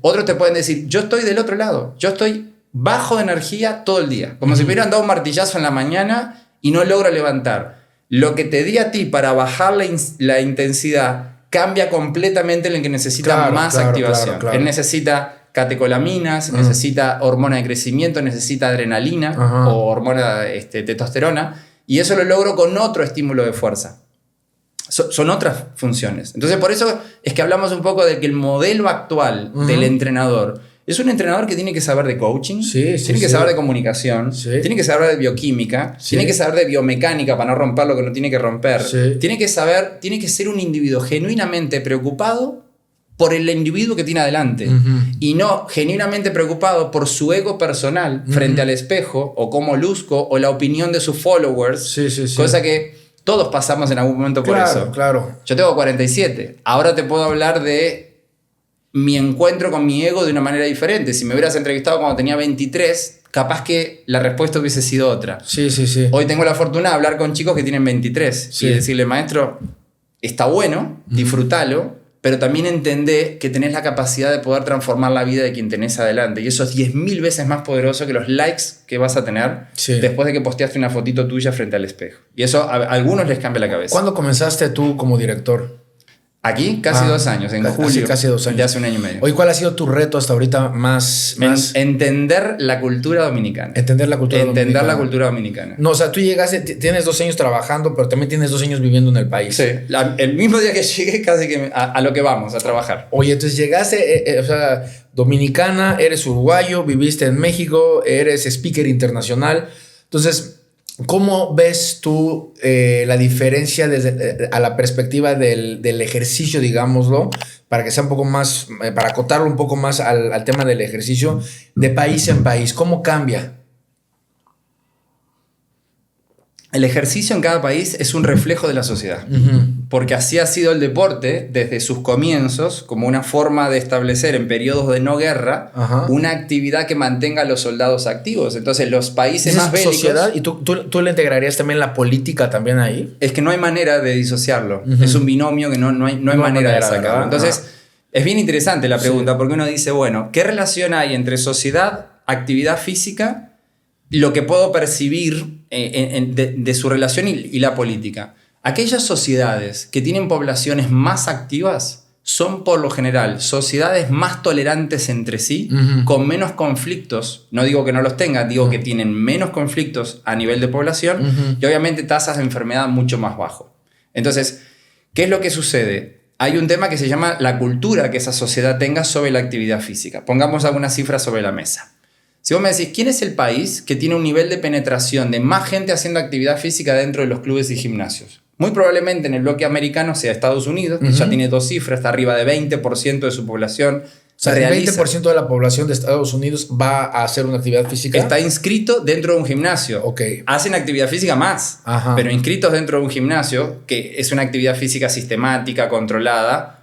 Otros te pueden decir, yo estoy del otro lado, yo estoy bajo de energía todo el día, como si me hubieran dado un martillazo en la mañana y no logro levantar. Lo que te di a ti para bajar la intensidad cambia completamente en el que necesita más activación. Claro. Él necesita catecolaminas, necesita hormona de crecimiento, necesita adrenalina o hormona testosterona, y eso lo logro con otro estímulo de fuerza. Son otras funciones. Entonces, por eso es que hablamos un poco de que el modelo actual del entrenador es un entrenador que tiene que saber de coaching, tiene que saber de comunicación, tiene que saber de bioquímica, tiene que saber de biomecánica para no romper lo que no tiene que romper, tiene que ser un individuo genuinamente preocupado por el individuo que tiene adelante y no genuinamente preocupado por su ego personal frente al espejo o cómo luzco o la opinión de sus followers, cosa que todos pasamos en algún momento por eso. Claro. Yo tengo 47. Ahora te puedo hablar de mi encuentro con mi ego de una manera diferente. Si me hubieras entrevistado cuando tenía 23, capaz que la respuesta hubiese sido otra. Sí. Hoy tengo la fortuna de hablar con chicos que tienen 23 y decirle, maestro, está bueno, disfrútalo, pero también entendé que tenés la capacidad de poder transformar la vida de quien tenés adelante. Y eso es 10.000 veces más poderoso que los likes que vas a tener después de que posteaste una fotito tuya frente al espejo. Y eso a algunos les cambia la cabeza. ¿Cuándo comenzaste tú como director? Aquí, casi 2 años, en julio. Casi 2 años. De hace 1 año y medio. Hoy, ¿cuál ha sido tu reto hasta ahorita más? Entender la cultura dominicana. Entender la cultura dominicana. No, o sea, tú llegaste, tienes 2 años trabajando, pero también tienes 2 años viviendo en el país. Sí, el mismo día que llegué, casi que a lo que vamos, a trabajar. Oye, entonces llegaste, o sea, dominicana, eres uruguayo, viviste en México, eres speaker internacional. Entonces, ¿cómo ves tú la diferencia desde a la perspectiva del ejercicio, digámoslo, para que sea un poco más, para acotarlo un poco más al tema del ejercicio, de país en país? ¿Cómo cambia? El ejercicio en cada país es un reflejo de la sociedad, porque así ha sido el deporte desde sus comienzos como una forma de establecer en periodos de no guerra una actividad que mantenga a los soldados activos. Entonces los países más bélicos... ¿Sociedad? ¿Y tú le integrarías también la política también ahí? Es que no hay manera de disociarlo. Es un binomio que no hay manera de sacarlo. Entonces es bien interesante la pregunta, porque uno dice, bueno, ¿qué relación hay entre sociedad, actividad física, lo que puedo percibir de su relación y la política? Aquellas sociedades que tienen poblaciones más activas son por lo general sociedades más tolerantes entre sí, con menos conflictos. No digo que no los tengan, digo que tienen menos conflictos a nivel de población y obviamente tasas de enfermedad mucho más bajo. Entonces, ¿qué es lo que sucede? Hay un tema que se llama la cultura que esa sociedad tenga sobre la actividad física. Pongamos algunas cifras sobre la mesa. Si vos me decís, ¿quién es el país que tiene un nivel de penetración de más gente haciendo actividad física dentro de los clubes y gimnasios? Muy probablemente en el bloque americano sea Estados Unidos, que ya tiene 2 cifras, está arriba de 20% de su población. O sea, el 20% de la población de Estados Unidos va a hacer una actividad física. Está inscrito dentro de un gimnasio. Hacen actividad física más, pero inscritos dentro de un gimnasio, que es una actividad física sistemática, controlada.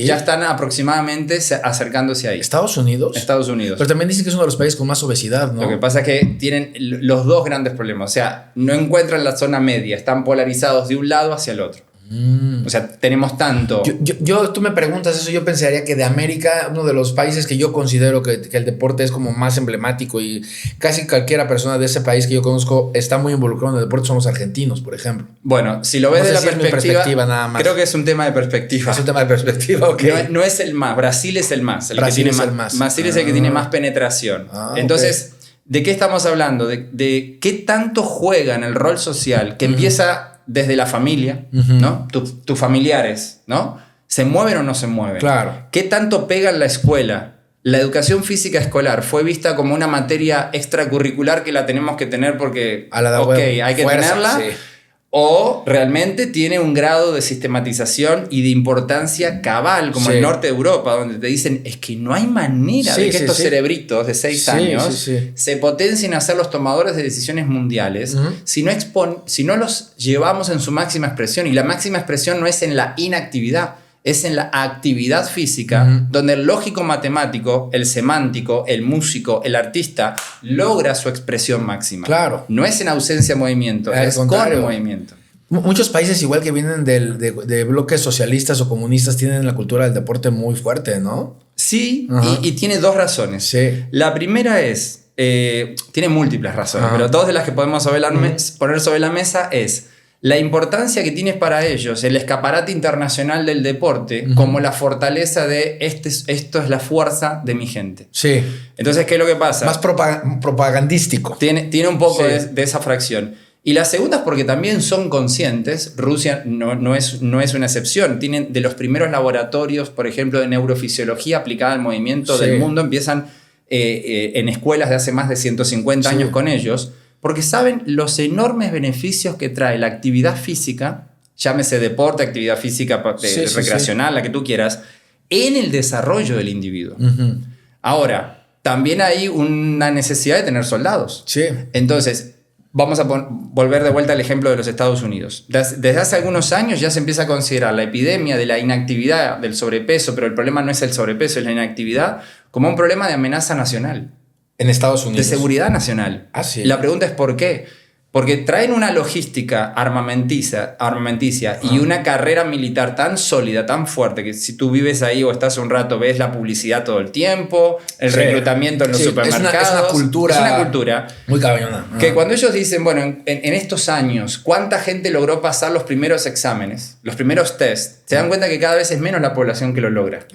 Ya están aproximadamente acercándose ahí. ¿Estados Unidos? Estados Unidos. Pero también dicen que es uno de los países con más obesidad, ¿no? Lo que pasa es que tienen los 2 grandes problemas. O sea, no encuentran la zona media. Están polarizados de un lado hacia el otro. O sea, tenemos tanto... Tú me preguntas eso, yo pensaría que de América, uno de los países que yo considero que el deporte es como más emblemático y casi cualquiera persona de ese país que yo conozco está muy involucrado en el deporte, son los argentinos, por ejemplo. Bueno, si lo ves de la perspectiva nada más. Creo que es un tema de perspectiva. Es un tema de perspectiva, ok. No es el más, Brasil es el más. Brasil es el que tiene más penetración. Entonces, ¿de qué estamos hablando? De qué tanto juega en el rol social que empieza... desde la familia, ¿no? Tus familiares, ¿no? ¿Se mueven o no se mueven? Claro. ¿Qué tanto pega en la escuela? La educación física escolar fue vista como una materia extracurricular que la tenemos que tener porque, hay que tenerla. Sí. O realmente tiene un grado de sistematización y de importancia cabal, como el norte de Europa, donde te dicen, es que no hay manera de que estos cerebritos de 6 años se potencien a ser los tomadores de decisiones mundiales si no los llevamos en su máxima expresión. Y la máxima expresión no es en la inactividad, es en la actividad física, donde el lógico matemático, el semántico, el músico, el artista logra su expresión máxima. Claro. No es en ausencia de movimiento, es con movimiento. Muchos países, igual que vienen de bloques socialistas o comunistas, tienen la cultura del deporte muy fuerte, ¿no? Sí, y tiene 2 razones. Sí. La primera es tiene múltiples razones, Ajá. pero dos de las que podemos poner sobre la mesa es la importancia que tiene para ellos el escaparate internacional del deporte como la fortaleza de esto es la fuerza de mi gente. Sí. Entonces, ¿qué es lo que pasa? Más propagandístico. Tiene un poco Sí. de esa fracción. Y la segunda es porque también son conscientes, Rusia no es una excepción, tienen de los primeros laboratorios, por ejemplo, de neurofisiología aplicada al movimiento Sí. del mundo, empiezan en escuelas de hace más de 150 Sí. años con ellos, porque saben los enormes beneficios que trae la actividad física, llámese deporte, actividad física Sí, sí, recreacional, la que tú quieras, en el desarrollo del individuo. Ujú. Ahora, también hay una necesidad de tener soldados. Sí. Entonces, vamos a volver de vuelta al ejemplo de los Estados Unidos. Desde hace algunos años ya se empieza a considerar la epidemia de la inactividad, del sobrepeso, pero el problema no es el sobrepeso, es la inactividad, como un problema de amenaza nacional, En Estados Unidos. de seguridad nacional. Ah, sí. La pregunta es ¿por qué? Porque traen una logística armamenticia y una carrera militar tan sólida, tan fuerte, que si tú vives ahí o estás un rato, ves la publicidad todo el tiempo, el Sí. reclutamiento en los Sí, supermercados. es una cultura. Es una cultura. Muy cabrona. Que cuando ellos dicen, bueno, en estos años, ¿cuánta gente logró pasar los primeros exámenes, los primeros tests? Se dan cuenta que cada vez es menos la población que lo logra.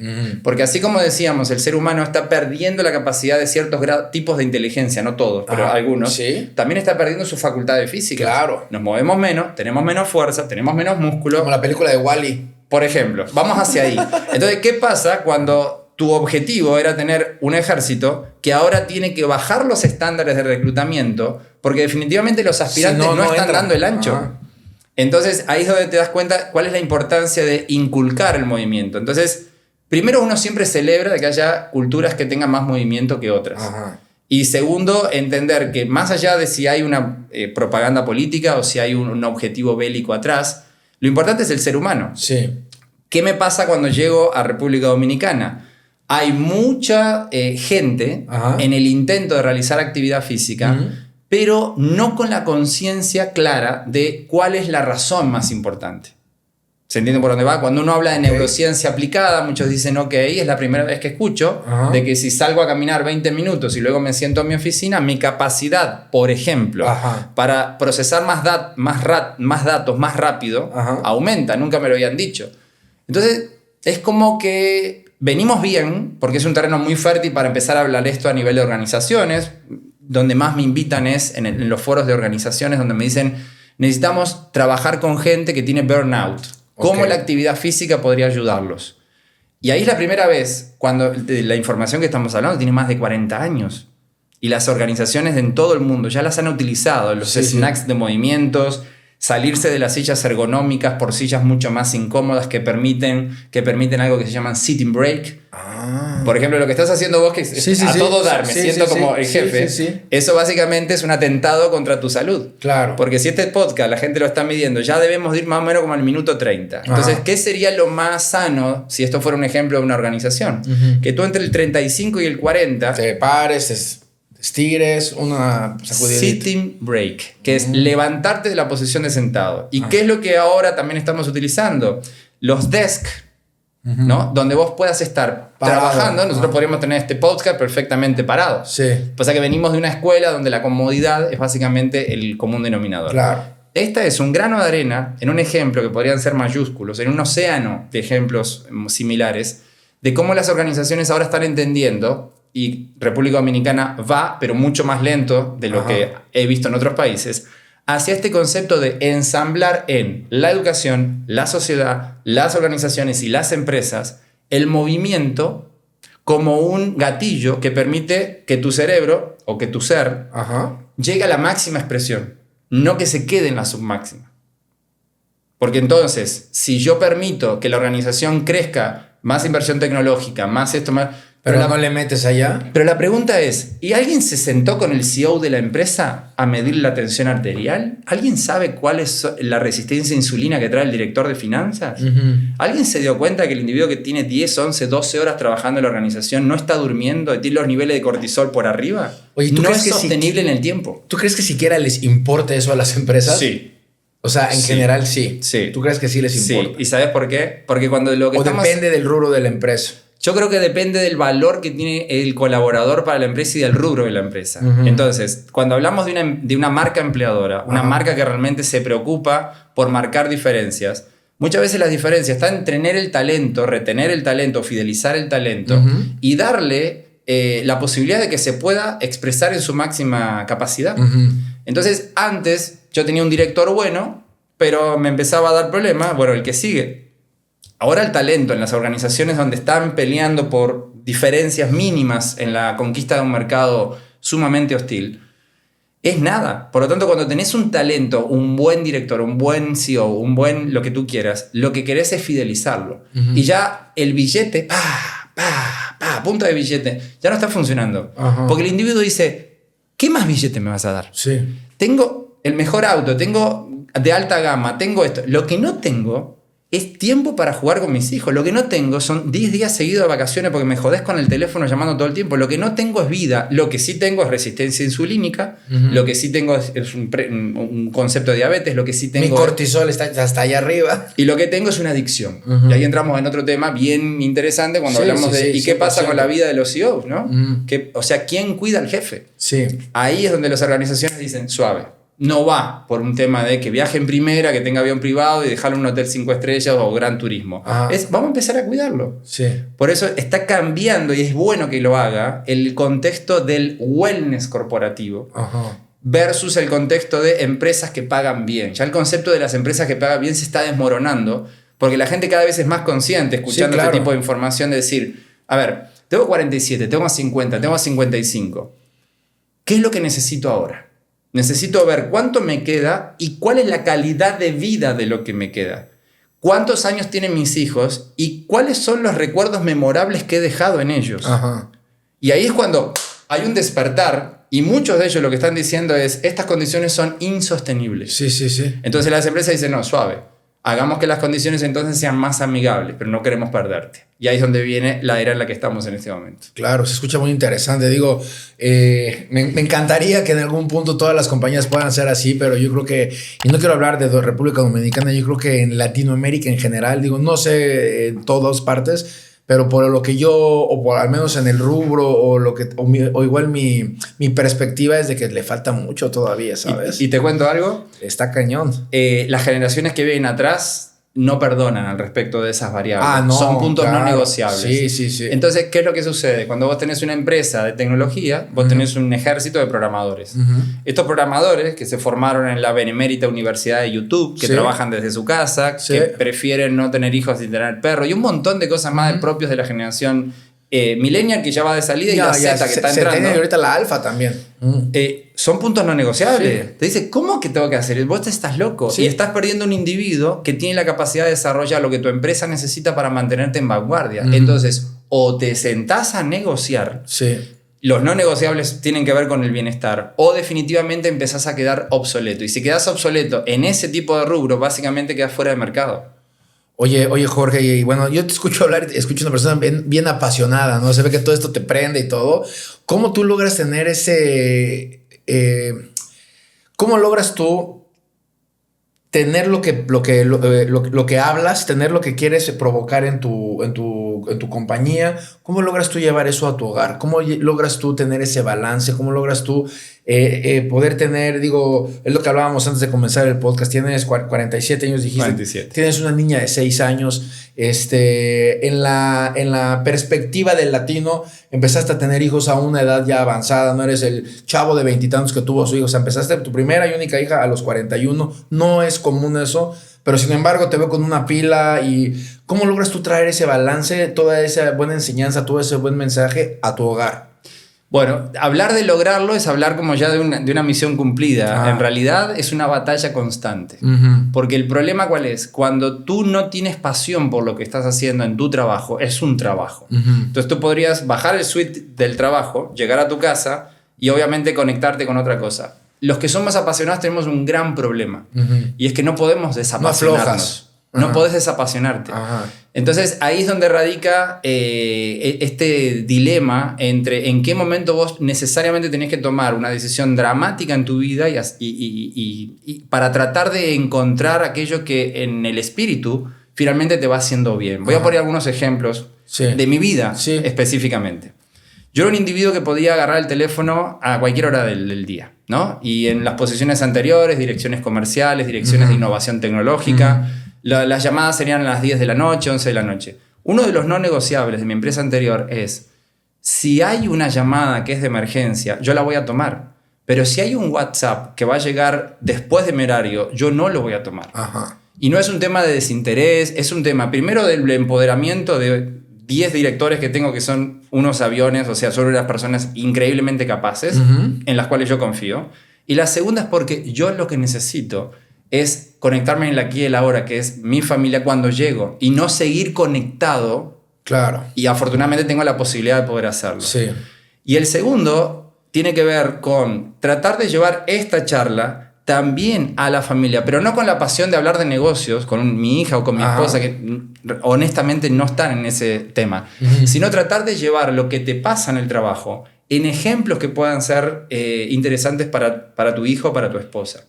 Porque así como decíamos, el ser humano está perdiendo la capacidad de ciertos tipos de inteligencia, no todos, pero Ajá, algunos. sí. También está perdiendo sus facultades físicas. Claro. Nos movemos menos, tenemos menos fuerza, tenemos menos músculo. Como la película de Wall-E. Por ejemplo, vamos hacia ahí. Entonces, ¿qué pasa cuando tu objetivo era tener un ejército que ahora tiene que bajar los estándares de reclutamiento porque definitivamente los aspirantes Si no están entran. dando el ancho? Ajá. Entonces, ahí es donde te das cuenta cuál es la importancia de inculcar el movimiento. Entonces, primero uno siempre celebra de que haya culturas que tengan más movimiento que otras. Ajá. Y segundo, entender que más allá de si hay una propaganda política o si hay un objetivo bélico atrás, lo importante es el ser humano. Sí. ¿Qué me pasa cuando llego a República Dominicana? Hay mucha gente Ajá. en el intento de realizar actividad física, Ujú. pero no con la conciencia clara de cuál es la razón más importante. ¿Se entiende por dónde va? Cuando uno habla de neurociencia aplicada, muchos dicen, ok, es la primera vez que escucho Ajá. de que si salgo a caminar 20 minutos y luego me siento en mi oficina, mi capacidad, por ejemplo, Ajá. para procesar más datos más rápido, Ajá. aumenta. Nunca me lo habían dicho. Entonces, es como que venimos bien, porque es un terreno muy fértil para empezar a hablar esto a nivel de organizaciones. Donde más me invitan es en los foros de organizaciones, donde me dicen, necesitamos trabajar con gente que tiene burnout. ¿Cómo Ok. la actividad física podría ayudarlos? Y ahí es la primera vez cuando la información que estamos hablando tiene más de 40 años. Y las organizaciones en todo el mundo ya las han utilizado. Los Sí, sí. snacks de movimientos, salirse de las sillas ergonómicas por sillas mucho más incómodas que permiten algo que se llaman sitting break. Ah. Por ejemplo, lo que estás haciendo vos, que es Sí, sí, a sí. todo dar, me Sí, siento sí, como sí. el Sí, jefe. sí, sí. Eso básicamente es un atentado contra tu salud. Claro. Porque si este podcast la gente lo está midiendo, ya debemos ir más o menos como al minuto 30. Entonces, Ajá. ¿qué sería lo más sano si esto fuera un ejemplo de una organización? Ujú. Que tú entre el 35 y el 40, Te pares, te estires, una sacudidita. sitting break, que es levantarte de la posición de sentado. ¿Y qué es lo que ahora también estamos utilizando? Los desk, ¿no? Donde vos puedas estar Parado. trabajando. Nosotros Ajá. podríamos tener este podcast perfectamente parados. Sí. Pasa que venimos de una escuela donde la comodidad es básicamente el común denominador. Claro. Esta es un grano de arena en un ejemplo que podrían ser mayúsculos, en un océano de ejemplos similares, de cómo las organizaciones ahora están entendiendo, y República Dominicana va, pero mucho más lento de lo Ajá. que he visto en otros países, hacia este concepto de ensamblar en la educación, la sociedad, las organizaciones y las empresas el movimiento como un gatillo que permite que tu cerebro o que tu ser Ajá. llegue a la máxima expresión, no que se quede en la submáxima. Porque entonces, si yo permito que la organización crezca, más inversión tecnológica, más esto, más... Pero la, no le metes allá. pero la pregunta es, ¿y alguien se sentó con el CEO de la empresa a medir la tensión arterial? ¿Alguien sabe cuál es la resistencia a insulina que trae el director de finanzas? ¿Alguien se dio cuenta que el individuo que tiene 10, 11, 12 horas trabajando en la organización no está durmiendo y tiene los niveles de cortisol por arriba? Oye, ¿tú no crees es que sostenible en el tiempo. ¿Tú crees que siquiera les importa eso a las empresas? Sí. O sea, en Sí. general sí. Sí. ¿Tú crees que sí les Sí, importa? ¿y sabes por qué? Porque cuando lo que O estamos... depende del rubro de la empresa. Yo creo que depende del valor que tiene el colaborador para la empresa y del rubro de la empresa. Entonces, cuando hablamos de una marca empleadora, una marca que realmente se preocupa por marcar diferencias, muchas veces las diferencias están en tener el talento, retener el talento, fidelizar el talento y darle la posibilidad de que se pueda expresar en su máxima capacidad. Entonces, antes yo tenía un director bueno, pero me empezaba a dar problemas. Bueno, el que sigue. Ahora el talento en las organizaciones donde están peleando por diferencias mínimas en la conquista de un mercado sumamente hostil, es nada. Por lo tanto, cuando tenés un talento, un buen director, un buen CEO, un buen lo que tú quieras, lo que querés es fidelizarlo. Y ya el billete, punto de billete, ya no está funcionando. Porque el individuo dice, ¿qué más billete me vas a dar? Sí. Tengo el mejor auto, tengo de alta gama, tengo esto. Lo que no tengo es tiempo para jugar con mis hijos. Lo que no tengo son 10 días seguidos de vacaciones porque me jodés con el teléfono llamando todo el tiempo. Lo que no tengo es vida. Lo que sí tengo es resistencia insulínica. Lo que sí tengo es un concepto de diabetes. Lo que sí tengo mi cortisol está hasta allá arriba. Y lo que tengo es una adicción. Y ahí entramos en otro tema bien interesante cuando hablamos de ¿y qué pasa con la vida de los CEOs? ¿No? O sea, ¿quién cuida al jefe? Sí. Ahí es donde las organizaciones dicen, suave. No va por un tema de que viaje en primera, que tenga avión privado y dejarlo en un hotel 5 estrellas o gran turismo. Vamos a empezar a cuidarlo. Sí. Por eso está cambiando, y es bueno que lo haga, el contexto del wellness corporativo versus el contexto de empresas que pagan bien. Ya el concepto de las empresas que pagan bien se está desmoronando porque la gente cada vez es más consciente escuchando este tipo de información de decir, a ver, tengo 47, tengo 50, tengo 55. ¿Qué es lo que necesito ahora? Necesito ver cuánto me queda y cuál es la calidad de vida de lo que me queda. ¿Cuántos años tienen mis hijos y cuáles son los recuerdos memorables que he dejado en ellos? Y ahí es cuando hay un despertar y muchos de ellos lo que están diciendo es estas condiciones son insostenibles. Sí. Entonces las empresas dicen, no, suave. Hagamos que las condiciones entonces sean más amigables, pero no queremos perderte. Y ahí es donde viene la era en la que estamos en este momento. Claro, se escucha muy interesante. Digo, me encantaría que en algún punto todas las compañías puedan ser así, pero yo creo que, y no quiero hablar de República Dominicana, yo creo que en Latinoamérica en general, digo, no sé en todas partes, pero por lo que yo, o por al menos en el rubro, o igual mi perspectiva es de que le falta mucho todavía, ¿sabes? ¿Y te cuento algo? Está cañón. Las generaciones que vienen atrás no perdonan al respecto de esas variables. No, son puntos no negociables. Sí. Entonces, ¿qué es lo que sucede? Cuando vos tenés una empresa de tecnología, vos tenés un ejército de programadores. Estos programadores que se formaron en la benemérita Universidad de YouTube, que trabajan desde su casa, que prefieren no tener hijos sin tener perro, y un montón de cosas más propios de la generación millennial que ya va de salida y la Z que está entrando. Tiene ahorita la alfa también. Son puntos no negociables. Te dice, ¿cómo que tengo que hacer? Vos te estás loco. Y estás perdiendo un individuo que tiene la capacidad de desarrollar lo que tu empresa necesita para mantenerte en vanguardia. Entonces, o te sentás a negociar. Los no negociables tienen que ver con el bienestar. O definitivamente empezás a quedar obsoleto. Y si quedás obsoleto en ese tipo de rubro, básicamente quedás fuera de mercado. Oye, Jorge, y bueno, yo te escucho hablar, escucho una persona bien apasionada, ¿no? Se ve que todo esto te prende y todo. ¿Cómo tú logras tener ese... ¿cómo logras tú tener lo que hablas, tener lo que quieres provocar en tu compañía? ¿Cómo logras tú llevar eso a tu hogar? ¿Cómo logras tú tener ese balance? ¿Cómo logras tú poder tener, digo, es lo que hablábamos antes de comenzar el podcast, tienes 47 años, dijiste. 47. Tienes una niña de 6 años. En la perspectiva del latino, empezaste a tener hijos a una edad ya avanzada, no eres el chavo de 20 y tantos que tuvo su hijo, o sea, empezaste tu primera y única hija a los 41, no es común eso, pero sin embargo te veo con una pila. Y ¿cómo logras tú traer ese balance, toda esa buena enseñanza, todo ese buen mensaje a tu hogar? Bueno, hablar de lograrlo es hablar como ya de una misión cumplida. En realidad es una batalla constante. Porque el problema ¿cuál es? Cuando tú no tienes pasión por lo que estás haciendo en tu trabajo, es un trabajo. Entonces tú podrías bajar el switch del trabajo, llegar a tu casa y obviamente conectarte con otra cosa. Los que son más apasionados tenemos un gran problema. Y es que no podemos desapasionarnos. No podés desapasionarte. Entonces ahí es donde radica este dilema entre en qué momento vos necesariamente tenés que tomar una decisión dramática en tu vida y para tratar de encontrar aquello que en el espíritu finalmente te va haciendo bien. Voy a poner algunos ejemplos de mi vida específicamente. Yo era un individuo que podía agarrar el teléfono a cualquier hora del día, ¿no? Y en las posiciones anteriores, direcciones comerciales, direcciones de innovación tecnológica, las llamadas serían a las 10 de la noche, 11 de la noche. Uno de los no negociables de mi empresa anterior es, si hay una llamada que es de emergencia, yo la voy a tomar. Pero si hay un WhatsApp que va a llegar después de mi horario, yo no lo voy a tomar. Ajá. Y no es un tema de desinterés, es un tema primero del empoderamiento de 10 directores que tengo que son unos aviones, o sea, son unas personas increíblemente capaces, en las cuales yo confío. Y la segunda es porque yo lo que necesito es conectarme en el aquí y el ahora, que es mi familia cuando llego, y no seguir conectado. Claro. Y afortunadamente tengo la posibilidad de poder hacerlo. Sí. Y el segundo tiene que ver con tratar de llevar esta charla también a la familia, pero no con la pasión de hablar de negocios con mi hija o con mi esposa, que honestamente no están en ese tema, sino tratar de llevar lo que te pasa en el trabajo en ejemplos que puedan ser interesantes para tu hijo o para tu esposa.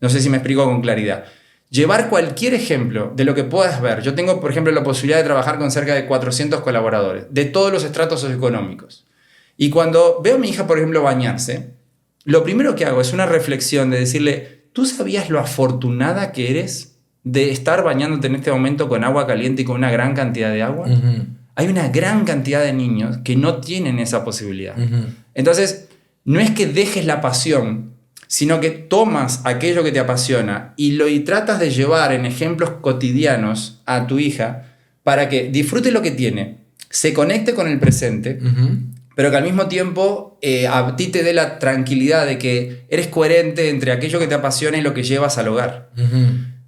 No sé si me explico con claridad. Llevar cualquier ejemplo de lo que puedas ver. Yo tengo, por ejemplo, la posibilidad de trabajar con cerca de 400 colaboradores, de todos los estratos socioeconómicos. Y cuando veo a mi hija, por ejemplo, bañarse, lo primero que hago es una reflexión de decirle, ¿tú sabías lo afortunada que eres de estar bañándote en este momento con agua caliente y con una gran cantidad de agua? Hay una gran cantidad de niños que no tienen esa posibilidad. Entonces, no es que dejes la pasión, sino que tomas aquello que te apasiona y tratas de llevar en ejemplos cotidianos a tu hija para que disfrute lo que tiene, se conecte con el presente, pero que al mismo tiempo a ti te dé la tranquilidad de que eres coherente entre aquello que te apasiona y lo que llevas al hogar.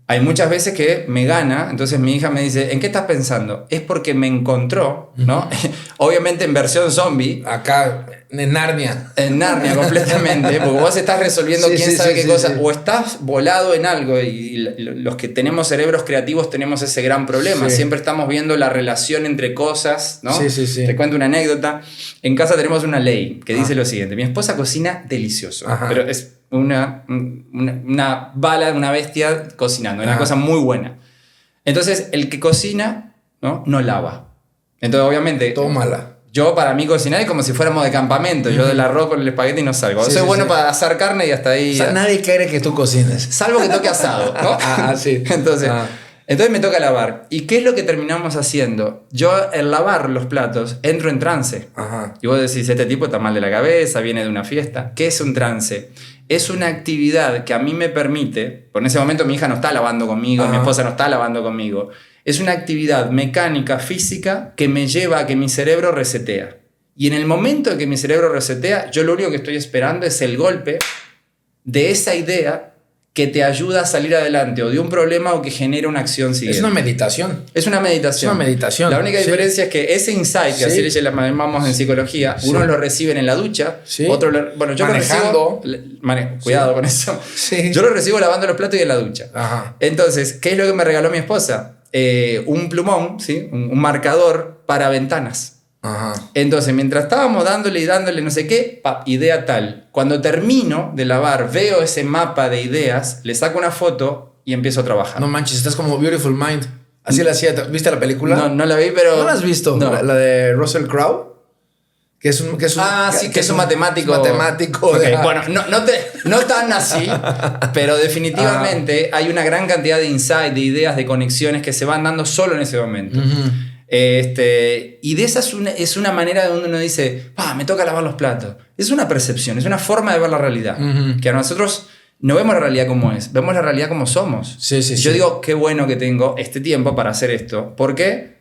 Hay muchas veces que me gana, entonces mi hija me dice, ¿en qué estás pensando? Es porque me encontró, ¿no? Obviamente en versión zombie. Acá, en Narnia. En Narnia, completamente, porque vos estás resolviendo quién sabe qué cosa, o estás volado en algo, y los que tenemos cerebros creativos tenemos ese gran problema. Siempre estamos viendo la relación entre cosas, ¿no? Te cuento una anécdota. En casa tenemos una ley que dice lo siguiente: mi esposa cocina delicioso, pero es una bala, una bestia cocinando, una cosa muy buena. Entonces, el que cocina, no lava. Entonces, obviamente, tómala. Yo, para mí, cocinar es como si fuéramos de campamento. Yo del arroz con el espagueti no salgo. Soy bueno para asar carne y hasta ahí. O sea, nadie quiere que tú cocines. Salvo que toque asado, ¿no? Sí. Entonces me toca lavar. ¿Y qué es lo que terminamos haciendo? Yo, al lavar los platos, entro en trance. Y vos decís, este tipo está mal de la cabeza, viene de una fiesta. ¿Qué es un trance? Es una actividad que a mí me permite, por en ese momento mi hija no está lavando conmigo, mi esposa no está lavando conmigo, es una actividad mecánica, física, que me lleva a que mi cerebro resetea. Y en el momento en que mi cerebro resetea, yo lo único que estoy esperando es el golpe de esa idea que te ayuda a salir adelante o de un problema o que genera una acción siguiente. Es una meditación. Es una meditación. Es una meditación. La única diferencia es que ese insight, que así le llamamos en psicología, unos lo reciben en la ducha, otros bueno, yo manejando. Lo recibo... Cuidado con eso. Yo lo recibo lavando los platos y en la ducha. Entonces, ¿qué es lo que me regaló mi esposa? Un plumón, un marcador para ventanas. Entonces, mientras estábamos dándole y dándole no sé qué, idea tal. Cuando termino de lavar, veo ese mapa de ideas, le saco una foto y empiezo a trabajar. No manches, estás como Beautiful Mind. Así la hacía. ¿Viste la película? No la vi, pero... ¿No la has visto? No. La de Russell Crowe. Que es un matemático. Okay. Bueno, no tan así, pero definitivamente hay una gran cantidad de insight, de ideas, de conexiones que se van dando solo en ese momento. Y de esa es una manera donde uno dice, me toca lavar los platos. Es una percepción, es una forma de ver la realidad. Que a nosotros no vemos la realidad como es, vemos la realidad como somos. Yo digo, qué bueno que tengo este tiempo para hacer esto. ¿Por qué?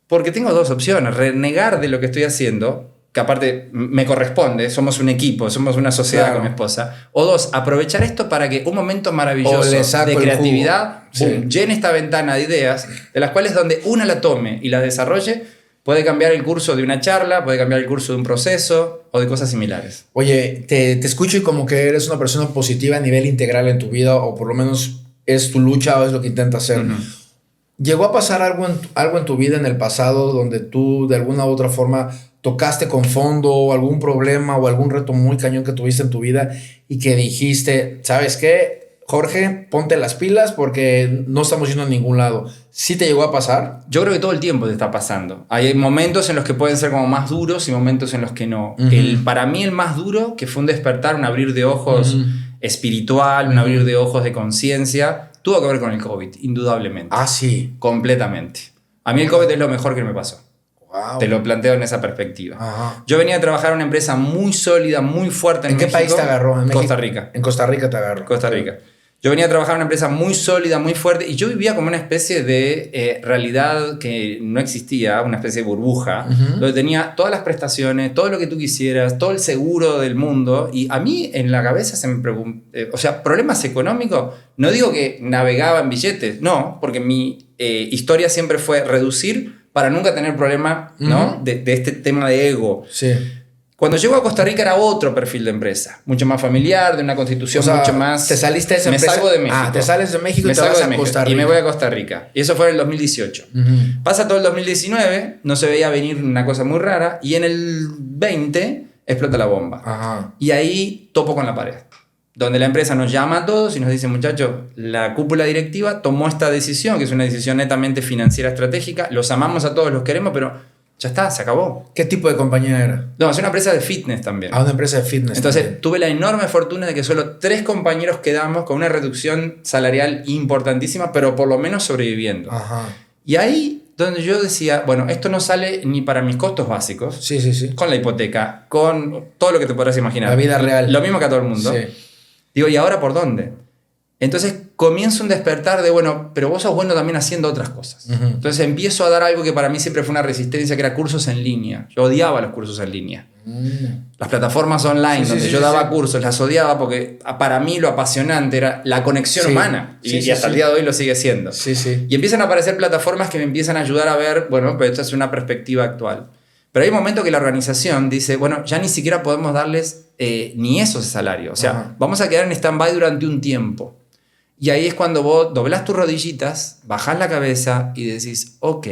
Porque tengo dos opciones: renegar de lo que estoy haciendo, que aparte me corresponde, somos un equipo, somos una sociedad con mi esposa. O dos, aprovechar esto para que un momento maravilloso de creatividad llene esta ventana de ideas, de las cuales donde una la tome y la desarrolle, puede cambiar el curso de una charla, puede cambiar el curso de un proceso o de cosas similares. Oye, te escucho y como que eres una persona positiva a nivel integral en tu vida, o por lo menos es tu lucha o es lo que intentas hacer. ¿Llegó a pasar algo en tu vida en el pasado donde tú de alguna u otra forma tocaste con fondo o algún problema o algún reto muy cañón que tuviste en tu vida y que dijiste, ¿sabes qué? Jorge, ponte las pilas porque no estamos yendo a ningún lado. ¿Sí te llegó a pasar? Yo creo que todo el tiempo te está pasando. Hay momentos en los que pueden ser como más duros y momentos en los que no. Para mí el más duro, que fue un despertar, un abrir de ojos espiritual, un abrir de ojos de conciencia, tuvo que ver con el COVID, indudablemente. Ah, sí. Completamente. A mí el COVID es lo mejor que me pasó. Wow. Te lo planteo en esa perspectiva. Ajá. Yo venía a trabajar en una empresa muy sólida, muy fuerte en ¿En qué México. país te agarró? ¿En Costa Rica. En Costa Rica te agarró. Costa Rica. Yo venía a trabajar en una empresa muy sólida, muy fuerte, y yo vivía como una especie de realidad que no existía, una especie de burbuja, donde tenía todas las prestaciones, todo lo que tú quisieras, todo el seguro del mundo, y a mí en la cabeza se me preguntó, o sea, problemas económicos, no digo que navegaba en billetes, no, porque mi historia siempre fue reducir para nunca tener problema, ¿no? de este tema de ego. Sí. Cuando llego a Costa Rica era otro perfil de empresa, mucho más familiar, de una constitución mucho más... ¿Te saliste de esa empresa? Me salgo de México. Ah, te sales de México y te vas a Costa Rica. Y me voy a Costa Rica. Y eso fue en el 2018. Pasa todo el 2019, no se veía venir una cosa muy rara, y en el 20 explota la bomba. Ajá. Y ahí topo con la pared. Donde la empresa nos llama a todos y nos dice, muchachos, la cúpula directiva tomó esta decisión, que es una decisión netamente financiera estratégica, los amamos a todos, los queremos, pero... ya está, se acabó. ¿Qué tipo de compañía era? No, es una empresa de fitness también. Ah, una empresa de fitness. Entonces, también. tuve la enorme fortuna de que solo 3 compañeros quedamos con una reducción salarial importantísima, pero por lo menos sobreviviendo. Ajá. Y ahí donde yo decía, bueno, esto no sale ni para mis costos básicos. Sí, sí, sí. Con la hipoteca, con todo lo que te podrás imaginar. La vida real. Lo mismo que a todo el mundo. Sí. Digo, ¿y ahora por dónde? Entonces comienza un despertar de, bueno, pero vos sos bueno también haciendo otras cosas. Entonces empiezo a dar algo que para mí siempre fue una resistencia, que era cursos en línea. Yo odiaba los cursos en línea. Las plataformas online donde yo daba cursos, las odiaba porque para mí lo apasionante era la conexión humana. Y hasta el día de hoy lo sigue siendo. Sí, sí. Y empiezan a aparecer plataformas que me empiezan a ayudar a ver, bueno, pero esto es una perspectiva actual. Pero hay un momento que la organización dice, bueno, ya ni siquiera podemos darles ni eso de salario. O sea, vamos a quedar en stand-by durante un tiempo. Y ahí es cuando vos doblás tus rodillitas, bajás la cabeza y decís, ok,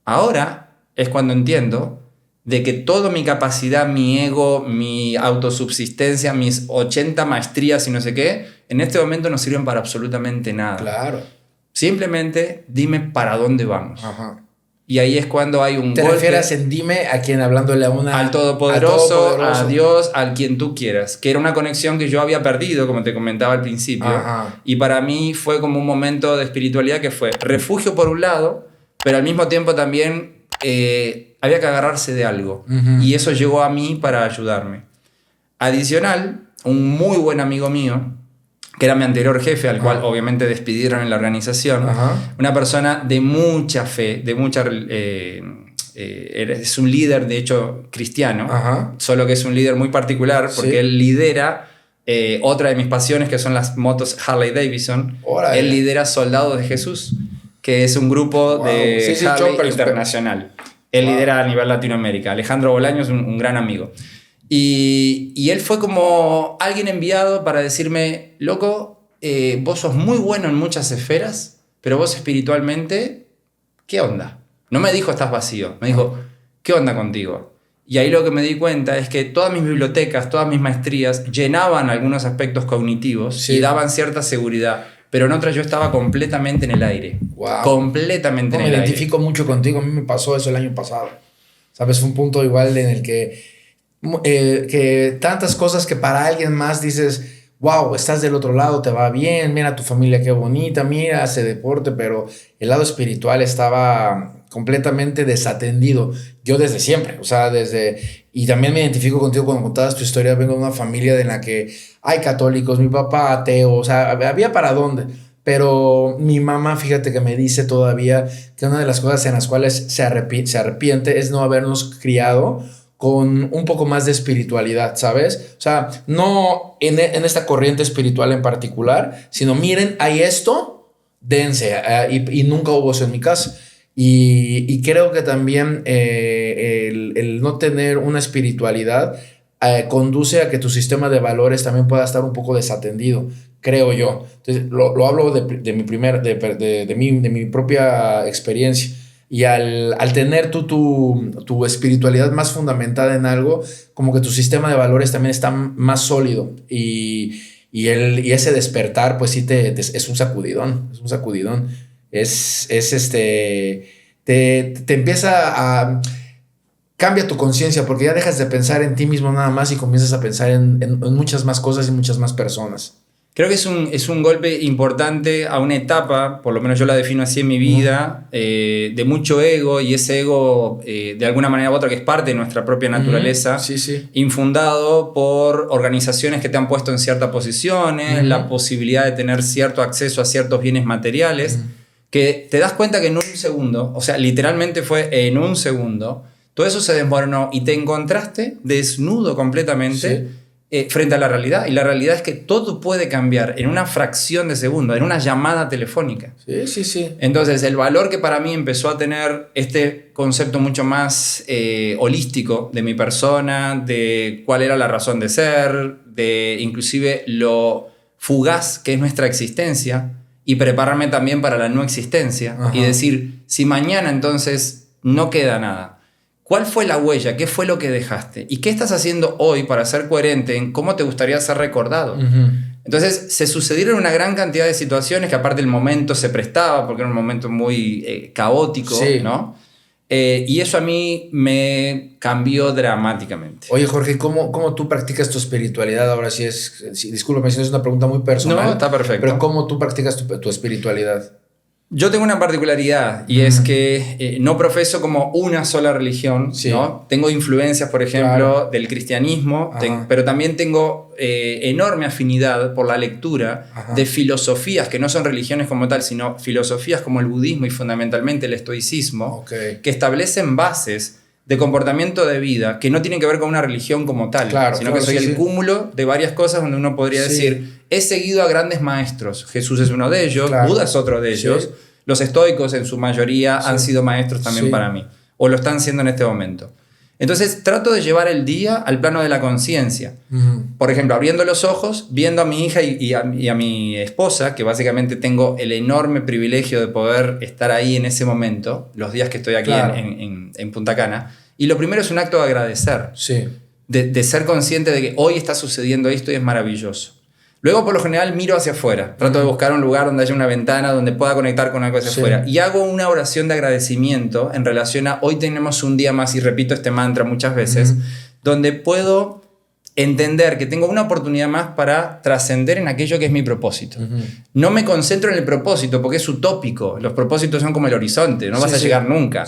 ahora es cuando entiendo de que toda mi capacidad, mi ego, mi autosubsistencia, mis 80 maestrías y no sé qué, en este momento no sirven para absolutamente nada. Claro. Simplemente dime para dónde vamos. Ajá. Y ahí es cuando hay un ¿Te golpe. refieres en dime a quien hablándole a una... Al Todopoderoso, a Dios, al quien tú quieras. Que era una conexión que yo había perdido, como te comentaba al principio. Ajá. Y para mí fue como un momento de espiritualidad que fue refugio por un lado, pero al mismo tiempo también había que agarrarse de algo. Y eso llegó a mí para ayudarme. Adicional, un muy buen amigo mío, que era mi anterior jefe, al cual obviamente despidieron en la organización, una persona de mucha fe, de mucha... es un líder, de hecho, cristiano, solo que es un líder muy particular porque él lidera otra de mis pasiones, que son las motos Harley Davidson. Órale. Él lidera Soldados de Jesús, que es un grupo de Harley internacional. Él lidera a nivel Latinoamérica. Alejandro Bolaños, un gran amigo. Y él fue como alguien enviado para decirme, loco, vos sos muy bueno en muchas esferas, pero vos espiritualmente, ¿qué onda? No me dijo estás vacío, me dijo, ¿qué onda contigo? Y ahí lo que me di cuenta es que todas mis bibliotecas, todas mis maestrías llenaban algunos aspectos cognitivos y daban cierta seguridad, pero en otras yo estaba completamente en el aire. Wow. Completamente en el aire. Me identifico mucho contigo, a mí me pasó eso el año pasado. ¿Sabes? Fue un punto igual en el que tantas cosas que para alguien más dices, wow, estás del otro lado, te va bien, mira tu familia qué bonita, mira, hace deporte, pero el lado espiritual estaba completamente desatendido. Yo desde siempre, o sea, y también me identifico contigo cuando contabas tu historia. Vengo de una familia en la que hay católicos, mi papá ateo, o sea, había para dónde. Pero mi mamá, fíjate que me dice todavía que una de las cosas en las cuales se arrepiente es no habernos criado con un poco más de espiritualidad, ¿sabes? O sea, no en esta corriente espiritual en particular, sino miren, hay esto, dense, y nunca hubo eso en mi casa. Y creo que también el no tener una espiritualidad conduce a que tu sistema de valores también pueda estar un poco desatendido, creo yo. Entonces, lo hablo de mi propia experiencia. Y al tener tu espiritualidad más fundamentada en algo, como que tu sistema de valores también está más sólido. Y y ese despertar, pues sí es un sacudidón, es un sacudidón. Te empieza a... Cambia tu conciencia porque ya dejas de pensar en ti mismo nada más y comienzas a pensar en muchas más cosas y muchas más personas. Creo que es un golpe importante a una etapa, por lo menos yo la defino así en mi vida, de mucho ego, y ese ego, de alguna manera u otra, que es parte de nuestra propia naturaleza, infundado por organizaciones que te han puesto en ciertas posiciones, la posibilidad de tener cierto acceso a ciertos bienes materiales, que te das cuenta que en un segundo, o sea, literalmente fue en un segundo, todo eso se desmoronó y te encontraste desnudo completamente frente a la realidad. Y la realidad es que todo puede cambiar en una fracción de segundo, en una llamada telefónica. Sí. Entonces, el valor que para mí empezó a tener este concepto mucho más holístico de mi persona, de cuál era la razón de ser, de inclusive lo fugaz que es nuestra existencia, y prepararme también para la no existencia. Y decir, si mañana entonces no queda nada, ¿cuál fue la huella? ¿Qué fue lo que dejaste? ¿Y qué estás haciendo hoy para ser coherente en cómo te gustaría ser recordado? Entonces se sucedieron una gran cantidad de situaciones que aparte el momento se prestaba, porque era un momento muy caótico, ¿no? Y eso a mí me cambió dramáticamente. Oye, Jorge, ¿cómo tú practicas tu espiritualidad? Ahora discúlpame si es una pregunta muy personal. No, está perfecto. Pero ¿cómo tú practicas tu espiritualidad? Yo tengo una particularidad y es que no profeso como una sola religión, ¿no? Tengo influencias, por ejemplo, del cristianismo, pero también tengo enorme afinidad por la lectura de filosofías que no son religiones como tal, sino filosofías como el budismo y fundamentalmente el estoicismo, que establecen bases de comportamiento de vida que no tienen que ver con una religión como tal, sino que soy el cúmulo de varias cosas donde uno podría decir, he seguido a grandes maestros, Jesús es uno de ellos, Buda es otro de ellos, los estoicos en su mayoría han sido maestros también para mí, o lo están siendo en este momento. Entonces trato de llevar el día al plano de la conciencia. Por ejemplo, abriendo los ojos, viendo a mi hija y a mi esposa, que básicamente tengo el enorme privilegio de poder estar ahí en ese momento, los días que estoy aquí en Punta Cana. Y lo primero es un acto de agradecer, de ser consciente de que hoy está sucediendo esto y es maravilloso. Luego, por lo general, miro hacia afuera. Trato de buscar un lugar donde haya una ventana, donde pueda conectar con algo hacia afuera. Y hago una oración de agradecimiento en relación a hoy tenemos un día más, y repito este mantra muchas veces, donde puedo entender que tengo una oportunidad más para trascender en aquello que es mi propósito. No me concentro en el propósito porque es utópico. Los propósitos son como el horizonte, no vas a llegar nunca.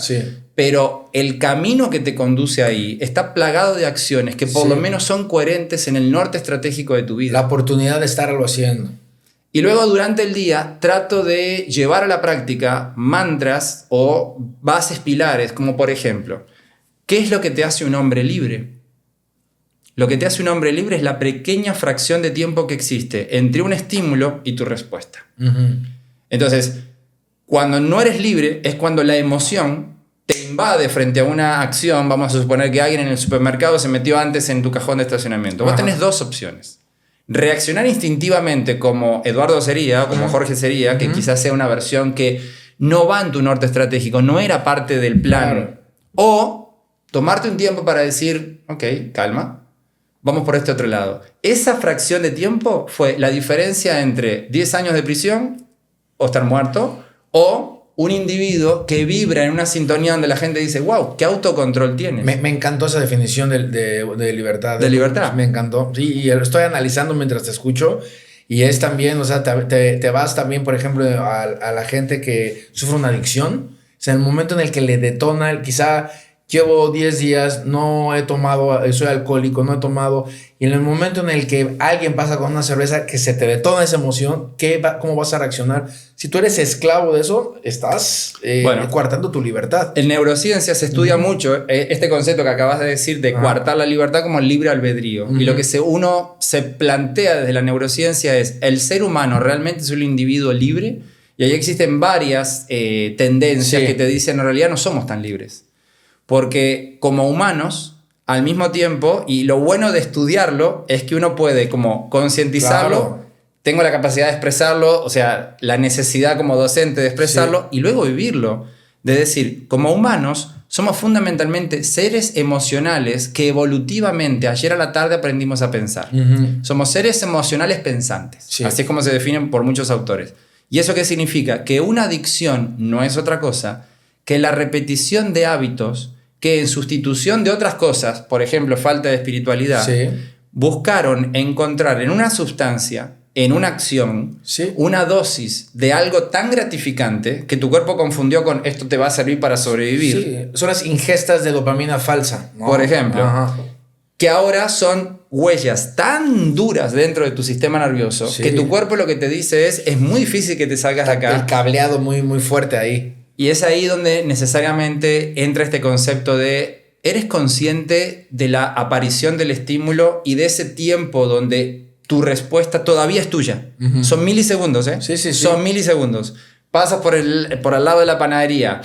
Pero el camino que te conduce ahí está plagado de acciones que por lo menos son coherentes en el norte estratégico de tu vida. La oportunidad de estarlo haciendo. Y luego durante el día trato de llevar a la práctica mantras o bases pilares, como por ejemplo, ¿qué es lo que te hace un hombre libre? Lo que te hace un hombre libre es la pequeña fracción de tiempo que existe entre un estímulo y tu respuesta. Entonces, cuando no eres libre es cuando la emoción te invade frente a una acción. Vamos a suponer que alguien en el supermercado se metió antes en tu cajón de estacionamiento. Vos tenés dos opciones. Reaccionar instintivamente como Eduardo sería o como Jorge sería, que quizás sea una versión que no va en tu norte estratégico, no era parte del plan. O tomarte un tiempo para decir, ok, calma, vamos por este otro lado. Esa fracción de tiempo fue la diferencia entre 10 años de prisión o estar muerto, o un individuo que vibra en una sintonía donde la gente dice, wow, ¿qué autocontrol tienes? Me encantó esa definición de libertad. De libertad. Me encantó. Sí, y lo estoy analizando mientras te escucho. Y es también, o sea, te vas también, por ejemplo, a la gente que sufre una adicción. O sea, en el momento en el que le detona, quizá llevo 10 días, no he tomado, soy alcohólico, no he tomado. Y en el momento en el que alguien pasa con una cerveza que se te detona esa emoción, ¿cómo vas a reaccionar? Si tú eres esclavo de eso, estás coartando tu libertad. En neurociencia se estudia mucho este concepto que acabas de decir de coartar la libertad como el libre albedrío. Y lo que uno se plantea desde la neurociencia es, ¿el ser humano realmente es un individuo libre? Y ahí existen varias tendencias que te dicen, en realidad no somos tan libres. Porque como humanos, al mismo tiempo, y lo bueno de estudiarlo es que uno puede como concientizarlo, tengo la capacidad de expresarlo, o sea, la necesidad como docente de expresarlo, y luego vivirlo. De decir, como humanos, Somos fundamentalmente seres emocionales que evolutivamente ayer a la tarde aprendimos a pensar. Somos seres emocionales pensantes. Sí. Así es como se definen por muchos autores. ¿Y eso qué significa? Que una adicción no es otra cosa que la repetición de hábitos que en sustitución de otras cosas, por ejemplo, falta de espiritualidad, sí, buscaron encontrar en una sustancia, en una acción, sí, una dosis de algo tan gratificante que tu cuerpo confundió con esto te va a servir para sobrevivir. Sí, son las ingestas de dopamina falsa, ¿no? Por ejemplo, que ahora son huellas tan duras dentro de tu sistema nervioso, sí, que tu cuerpo lo que te dice es muy difícil que te salgas de acá. El cableado muy, muy fuerte ahí. Y es ahí donde necesariamente entra este concepto de eres consciente de la aparición del estímulo y de ese tiempo donde tu respuesta todavía es tuya. Son milisegundos, ¿eh? Sí, sí, sí. Son milisegundos. Pasas por al lado de la panadería.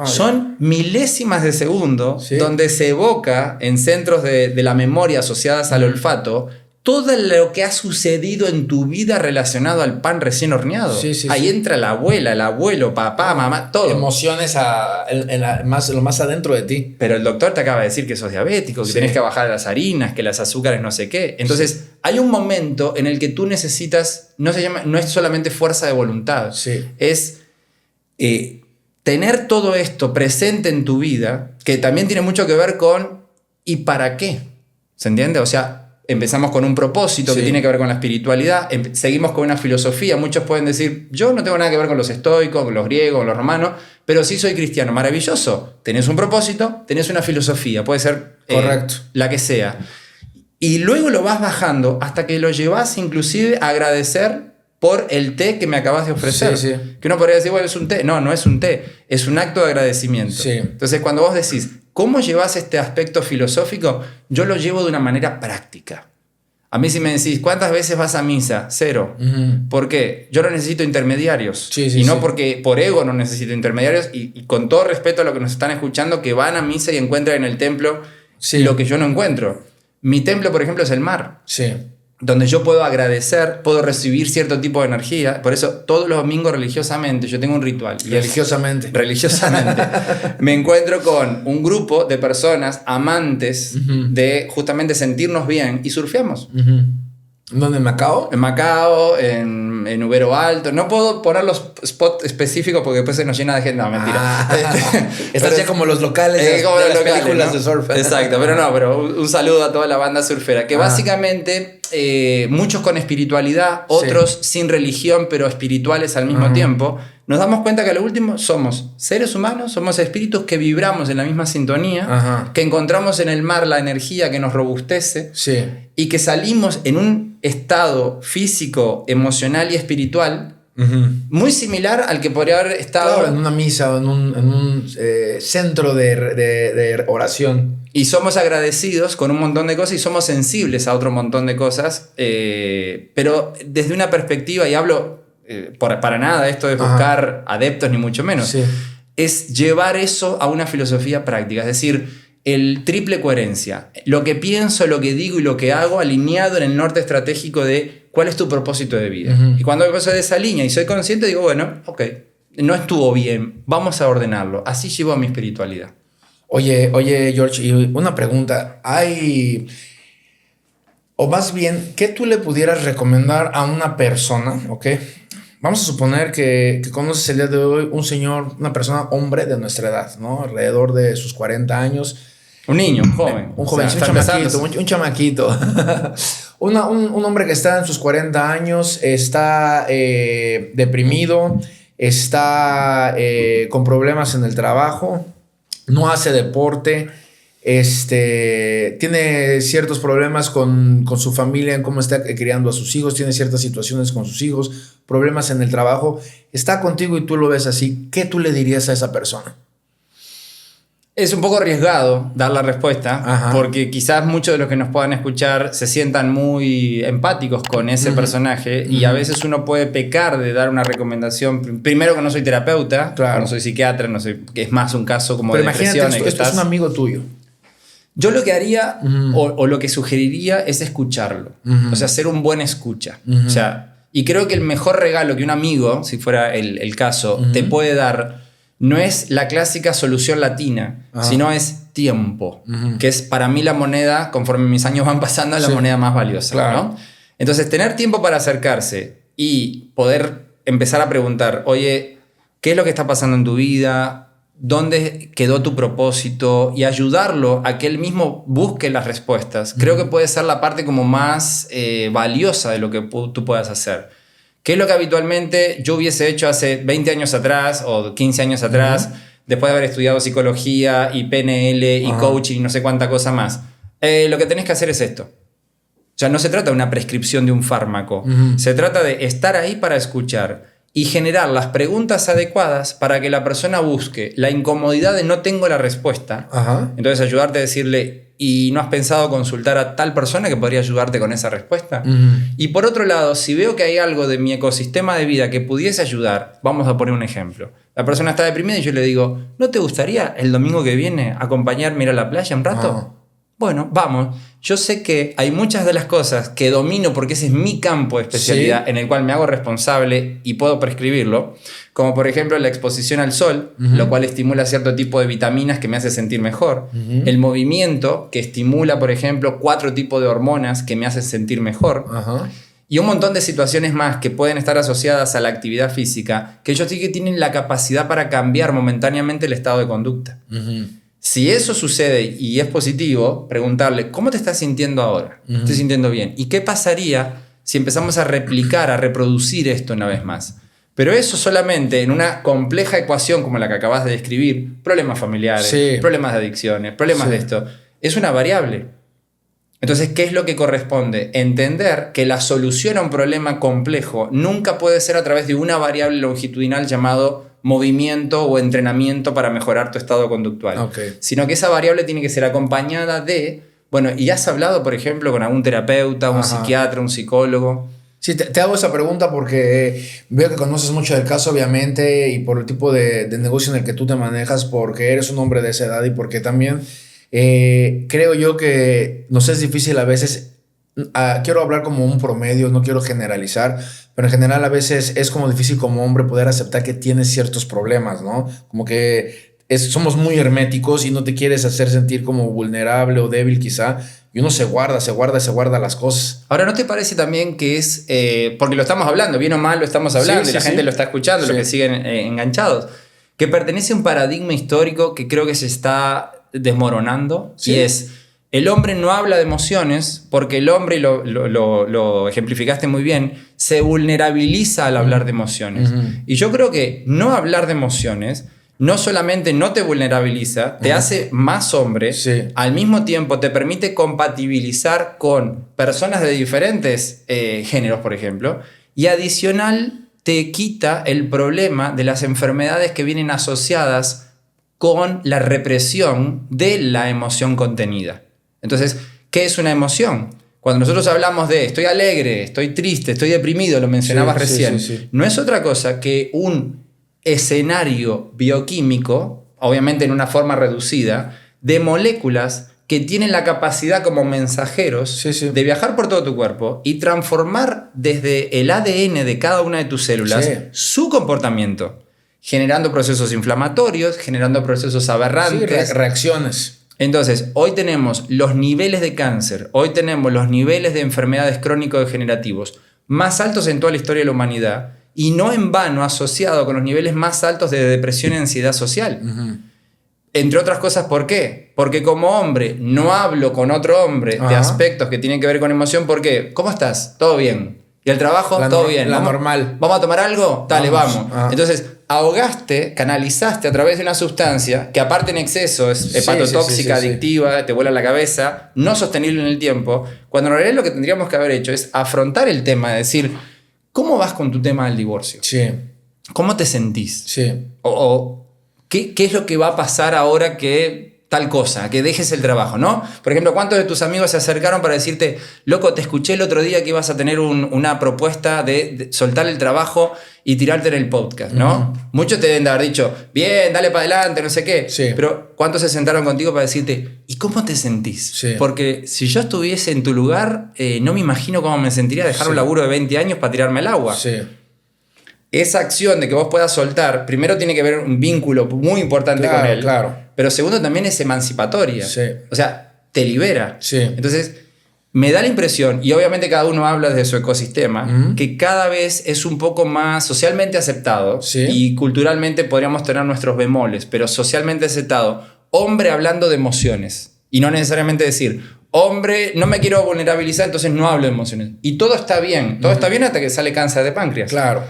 Son milésimas de segundo, sí, donde se evoca en centros de la memoria asociadas al olfato todo lo que ha sucedido en tu vida relacionado al pan recién horneado. Sí, sí, ahí sí, entra la abuela, el abuelo, papá, mamá, todo. Emociones lo más adentro de ti. Pero el doctor te acaba de decir que sos diabético, que sí, tenés que bajar las harinas, que las azúcares no sé qué. Entonces, sí, hay un momento en el que tú necesitas, no es solamente fuerza de voluntad, sí, es tener todo esto presente en tu vida, que también tiene mucho que ver con ¿y para qué? ¿Se entiende? O sea, empezamos con un propósito, sí, que tiene que ver con la espiritualidad, seguimos con una filosofía. Muchos pueden decir, yo no tengo nada que ver con los estoicos, con los griegos, con los romanos, pero sí soy cristiano. Maravilloso. Tenés un propósito, tenés una filosofía, puede ser correcto, la que sea. Y luego lo vas bajando hasta que lo llevas inclusive a agradecer por el té que me acabas de ofrecer. Sí, sí. Que uno podría decir, bueno, es un té. No, no es un té, es un acto de agradecimiento. Sí. Entonces, cuando vos decís, ¿cómo llevas este aspecto filosófico? Yo lo llevo de una manera práctica. A mí si me decís, ¿cuántas veces vas a misa? 0. ¿Por qué? Yo no necesito intermediarios. Sí, sí, y no, sí, porque por ego no necesito intermediarios. Y con todo respeto a los que nos están escuchando, que van a misa y encuentran en el templo, sí, lo que yo no encuentro. Mi templo, por ejemplo, es el mar. Sí. Donde yo puedo agradecer, puedo recibir cierto tipo de energía. Por eso todos los domingos religiosamente yo tengo un ritual. Religiosamente. Religiosamente. Me encuentro con un grupo de personas amantes de justamente sentirnos bien y surfeamos. ¿Dónde? ¿En Macao? En Macao, en Ubero Alto. No puedo poner los spots específicos porque después se nos llena de gente. No, mentira. Estás ya como los locales como de las locales, películas, ¿no? de surf. Exacto, pero un saludo a toda la banda surfera. Que básicamente muchos con espiritualidad, otros sí, sin religión, pero espirituales al mismo tiempo. Nos damos cuenta que a lo último somos seres humanos, somos espíritus que vibramos en la misma sintonía, que encontramos en el mar la energía que nos robustece, sí, y que salimos en un estado físico, emocional y espiritual muy similar al que podría haber estado, claro, en una misa o en un centro de oración. Y somos agradecidos con un montón de cosas y somos sensibles a otro montón de cosas, pero desde una perspectiva, y hablo para nada esto de buscar adeptos ni mucho menos, sí, es llevar eso a una filosofía práctica, es decir, el triple coherencia, lo que pienso, lo que digo y lo que hago alineado en el norte estratégico de cuál es tu propósito de vida. Y cuando me paso de esa línea y soy consciente, digo, bueno, ok, no estuvo bien, vamos a ordenarlo. Así llevo a mi espiritualidad. Oye, George, y una pregunta. O más bien, ¿qué tú le pudieras recomendar a una persona, ok? Vamos a suponer que conoces el día de hoy un señor, una persona, hombre de nuestra edad, ¿no? Alrededor de sus 40 años. Un niño, un joven. Un joven, o sea, un chamaquito. un hombre que está en sus 40 años, está deprimido, está con problemas en el trabajo, no hace deporte, tiene ciertos problemas con su familia, en cómo está criando a sus hijos, tiene ciertas situaciones con sus hijos, problemas en el trabajo, está contigo y tú lo ves así. ¿Qué tú le dirías a esa persona? Es un poco arriesgado dar la respuesta, porque quizás muchos de los que nos puedan escuchar se sientan muy empáticos con ese personaje, y a veces uno puede pecar de dar una recomendación. Primero, que no soy terapeuta, claro, no soy psiquiatra, no soy, que es más un caso como de depresión. Pero imagínate, esto es un amigo tuyo. Yo lo que haría o lo que sugeriría es escucharlo, o sea, ser un buen escucha. O sea, y creo que el mejor regalo que un amigo, si fuera el caso, te puede dar, no es la clásica solución latina, sino es tiempo, que es para mí la moneda, conforme mis años van pasando, la moneda más valiosa. Claro. ¿No? Entonces, tener tiempo para acercarse y poder empezar a preguntar, oye, ¿qué es lo que está pasando en tu vida? ¿Dónde quedó tu propósito? Y ayudarlo a que él mismo busque las respuestas. Creo que puede ser la parte como más valiosa de lo que tú puedas hacer. ¿Qué es lo que habitualmente yo hubiese hecho hace 20 años atrás o 15 años atrás, después de haber estudiado psicología y PNL y coaching y no sé cuánta cosa más? Lo que tenés que hacer es esto. O sea, no se trata de una prescripción de un fármaco. Se trata de estar ahí para escuchar y generar las preguntas adecuadas para que la persona busque la incomodidad de no tengo la respuesta. Entonces ayudarte a decirle, ¿y no has pensado consultar a tal persona que podría ayudarte con esa respuesta? Y por otro lado, si veo que hay algo de mi ecosistema de vida que pudiese ayudar, vamos a poner un ejemplo. La persona está deprimida y yo le digo, ¿no te gustaría el domingo que viene acompañarme a ir a la playa un rato? Bueno, vamos. Yo sé que hay muchas de las cosas que domino porque ese es mi campo de especialidad en el cual me hago responsable y puedo prescribirlo, como por ejemplo la exposición al sol, lo cual estimula cierto tipo de vitaminas que me hace sentir mejor, el movimiento que estimula, por ejemplo, 4 tipos de hormonas que me hacen sentir mejor, y un montón de situaciones más que pueden estar asociadas a la actividad física, que yo sé que tienen la capacidad para cambiar momentáneamente el estado de conducta. Si eso sucede y es positivo, preguntarle, ¿cómo te estás sintiendo ahora? ¿Te estás sintiendo bien? ¿Y qué pasaría si empezamos a replicar, a reproducir esto una vez más? Pero eso solamente en una compleja ecuación como la que acabas de describir, problemas familiares, problemas de adicciones, problemas de esto, es una variable. Entonces, ¿qué es lo que corresponde? Entender que la solución a un problema complejo nunca puede ser a través de una variable longitudinal llamado movimiento o entrenamiento para mejorar tu estado conductual, sino que esa variable tiene que ser acompañada de, bueno, ¿y has hablado, por ejemplo, con algún terapeuta, un psiquiatra, un psicólogo? Sí, te hago esa pregunta porque veo que conoces mucho del caso, obviamente, y por el tipo de negocio en el que tú te manejas, porque eres un hombre de esa edad y porque también creo yo que nos es difícil a veces. Quiero hablar como un promedio, no quiero generalizar, pero en general a veces es como difícil como hombre poder aceptar que tienes ciertos problemas, ¿no? Como que somos muy herméticos y no te quieres hacer sentir como vulnerable o débil quizá, y uno se guarda las cosas. Ahora, ¿no te parece también que es, porque lo estamos hablando, bien o mal lo estamos hablando y la gente lo está escuchando, los que siguen enganchados, que pertenece a un paradigma histórico que creo que se está desmoronando y es... El hombre no habla de emociones porque el hombre, y lo ejemplificaste muy bien, se vulnerabiliza al hablar de emociones. Y yo creo que no hablar de emociones no solamente no te vulnerabiliza, te hace más hombre, al mismo tiempo te permite compatibilizar con personas de diferentes géneros, por ejemplo, y adicional te quita el problema de las enfermedades que vienen asociadas con la represión de la emoción contenida. Entonces, ¿qué es una emoción? Cuando nosotros hablamos de estoy alegre, estoy triste, estoy deprimido, lo mencionabas recién, no es otra cosa que un escenario bioquímico, obviamente en una forma reducida, de moléculas que tienen la capacidad como mensajeros de viajar por todo tu cuerpo y transformar desde el ADN de cada una de tus células su comportamiento, generando procesos inflamatorios, generando procesos aberrantes. Reacciones. Entonces, hoy tenemos los niveles de cáncer, hoy tenemos los niveles de enfermedades crónico-degenerativos más altos en toda la historia de la humanidad y no en vano asociado con los niveles más altos de depresión y ansiedad social. Entre otras cosas, ¿por qué? Porque como hombre no hablo con otro hombre de aspectos que tienen que ver con emoción. ¿Por qué? ¿Cómo estás? ¿Todo bien? ¿Y el trabajo? Todo bien. Normal. ¿Vamos a tomar algo? Dale, vamos. Entonces, ahogaste, canalizaste a través de una sustancia que aparte en exceso es hepatotóxica, adictiva, te vuela la cabeza, no sostenible en el tiempo, cuando en realidad lo que tendríamos que haber hecho es afrontar el tema, de decir, ¿cómo vas con tu tema del divorcio? ¿Cómo te sentís? O ¿qué es lo que va a pasar ahora que tal cosa, que dejes el trabajo, ¿no? Por ejemplo, ¿cuántos de tus amigos se acercaron para decirte, loco, te escuché el otro día que ibas a tener una propuesta de soltar el trabajo y tirarte en el podcast, ¿no? Muchos te deben de haber dicho, bien, dale para adelante, no sé qué. Pero ¿cuántos se sentaron contigo para decirte, ¿y cómo te sentís? Porque si yo estuviese en tu lugar, no me imagino cómo me sentiría dejar un laburo de 20 años para tirarme al agua. esa acción de que vos puedas soltar, primero tiene que haber un vínculo muy importante con él. Claro. Pero segundo también es emancipatoria. Sí. O sea, te libera. Sí. Entonces, me da la impresión, y obviamente cada uno habla de su ecosistema, que cada vez es un poco más socialmente aceptado. Sí. Y culturalmente podríamos tener nuestros bemoles, pero socialmente aceptado. Hombre hablando de emociones. Y no necesariamente decir, hombre, no me quiero vulnerabilizar, entonces no hablo de emociones. Y todo está bien. Todo está bien hasta que sale cáncer de páncreas. Claro.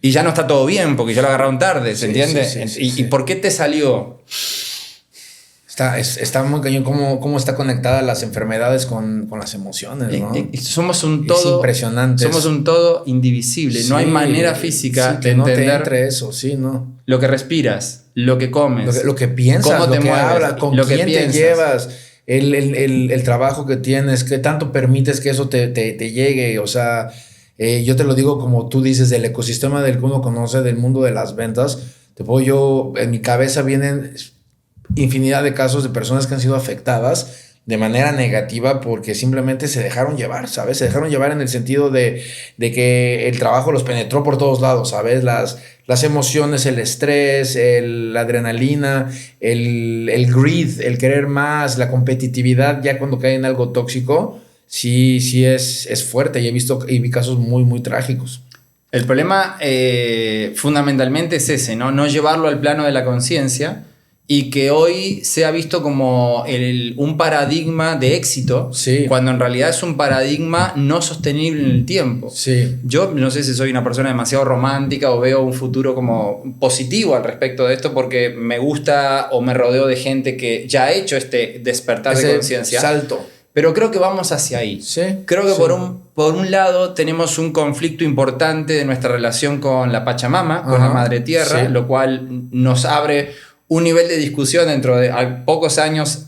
Y ya no está todo bien porque ya lo agarraron tarde, ¿se entiende? Sí. ¿Y por qué te salió? Está muy cañón cómo está conectada las enfermedades con las emociones, ¿no? Somos un todo. Es impresionante. Somos un todo indivisible. No hay manera física de no entender te entre eso, sí, ¿no? lo que respiras, lo que comes, lo que piensas, cómo te lo que mueves, hablas, con lo que quién te piensas. llevas, el trabajo que tienes, qué tanto permites que eso te llegue. O sea, yo te lo digo como tú dices, del ecosistema del que uno conoce, del mundo de las ventas. En mi cabeza vienen infinidad de casos de personas que han sido afectadas de manera negativa porque simplemente se dejaron llevar, ¿sabes? Se dejaron llevar en el sentido de que el trabajo los penetró por todos lados, ¿sabes? Las emociones, el estrés, la adrenalina, el greed, el querer más, la competitividad, ya cuando cae en algo tóxico, sí es fuerte, y vi casos muy, muy trágicos. El problema fundamentalmente es ese, ¿no? No llevarlo al plano de la conciencia. Y que hoy se ha visto como un paradigma de éxito, sí, cuando en realidad es un paradigma no sostenible en el tiempo. Sí. Yo no sé si soy una persona demasiado romántica o veo un futuro como positivo al respecto de esto porque me gusta o me rodeo de gente que ya ha hecho este despertar de conciencia. Salto. Pero creo que vamos hacia ahí. Sí, creo que sí. por un lado tenemos un conflicto importante de nuestra relación con la Pachamama, con la Madre Tierra, sí. lo cual nos abre un nivel de discusión dentro de pocos años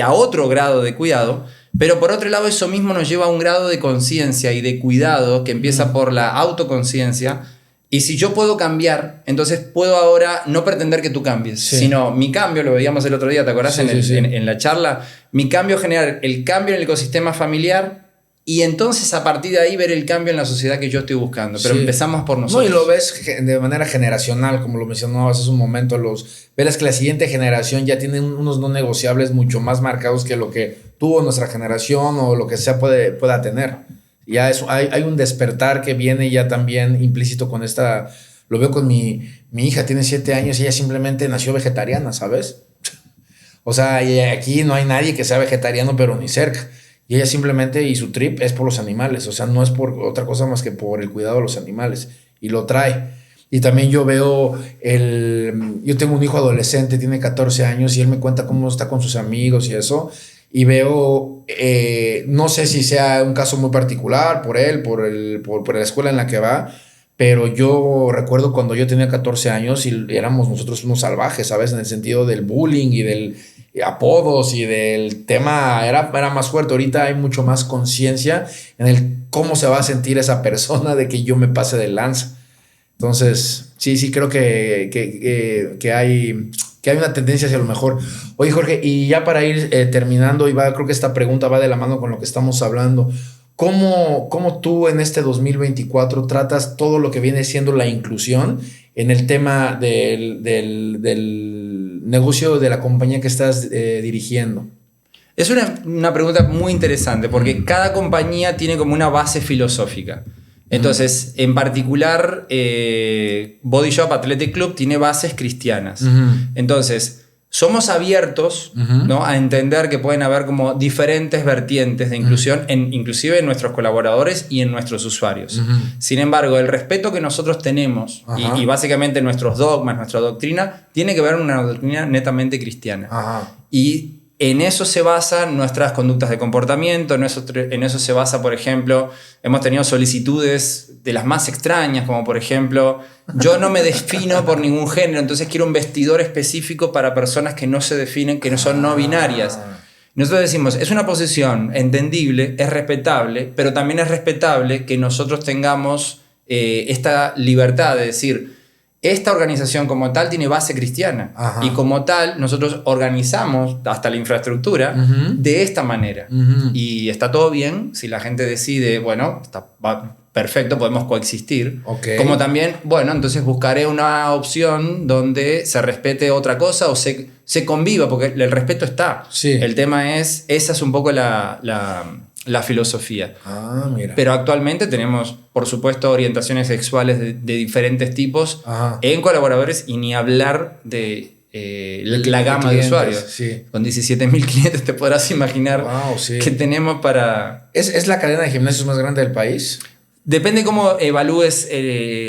a otro grado de cuidado, pero por otro lado eso mismo nos lleva a un grado de conciencia y de cuidado que empieza por la autoconciencia, y si yo puedo cambiar, entonces puedo ahora no pretender que tú cambies, sino mi cambio, lo veíamos el otro día, ¿te acordás? En la charla, mi cambio generar el cambio en el ecosistema familiar. Y entonces a partir de ahí ver el cambio en la sociedad que yo estoy buscando. Pero empezamos por nosotros. No, y lo ves de manera generacional, como lo mencionabas hace un momento. Verás que la siguiente generación ya tiene unos no negociables mucho más marcados que lo que tuvo nuestra generación o lo que sea pueda tener. Ya hay un despertar que viene ya también implícito con esta... Lo veo con mi hija, tiene 7 años y ella simplemente nació vegetariana, ¿sabes? O sea, aquí no hay nadie que sea vegetariano, pero ni cerca. Y ella simplemente, y su trip es por los animales, o sea, no es por otra cosa más que por el cuidado de los animales, y lo trae. Y también yo veo, yo tengo un hijo adolescente, tiene 14 años, y él me cuenta cómo está con sus amigos y eso, y veo, no sé si sea un caso muy particular por él, por la escuela en la que va, pero yo recuerdo cuando yo tenía 14 años y éramos nosotros unos salvajes, ¿sabes? En el sentido del bullying y del apodos y del tema era más fuerte. Ahorita hay mucho más conciencia en el cómo se va a sentir esa persona de que yo me pase de lanza. Entonces, sí creo que hay una tendencia hacia lo mejor. Oye, Jorge, y ya para ir terminando, creo que esta pregunta va de la mano con lo que estamos hablando. ¿Cómo tú en este 2024 tratas todo lo que viene siendo la inclusión en el tema del negocio de la compañía que estás dirigiendo? Es una pregunta muy interesante porque cada compañía tiene como una base filosófica. Entonces, en particular, Body Shop Athletic Club tiene bases cristianas. Entonces, somos abiertos, ¿no?, a entender que pueden haber como diferentes vertientes de inclusión, inclusive en nuestros colaboradores y en nuestros usuarios. Sin embargo, el respeto que nosotros tenemos y básicamente nuestros dogmas, nuestra doctrina, tiene que ver con una doctrina netamente cristiana. Y en eso se basan nuestras conductas de comportamiento, en eso se basa, por ejemplo, hemos tenido solicitudes de las más extrañas, como por ejemplo, yo no me defino por ningún género, entonces quiero un vestidor específico para personas que no se definen, que no son no binarias. Nosotros decimos, es una posición entendible, es respetable, pero también es respetable que nosotros tengamos esta libertad de decir, esta organización como tal tiene base cristiana y como tal nosotros organizamos hasta la infraestructura de esta manera y está todo bien si la gente decide, bueno, está perfecto, podemos coexistir. Okay. Como también, bueno, entonces buscaré una opción donde se respete otra cosa o se conviva, porque el respeto está. Sí. El tema es, esa es un poco la filosofía. Ah, mira. Pero actualmente tenemos, por supuesto, orientaciones sexuales de diferentes tipos en colaboradores y ni hablar de la gama de usuarios. Sí. Con 17.000 clientes te podrás imaginar que tenemos para... ¿Es la cadena de gimnasios más grande del país? Depende cómo evalúes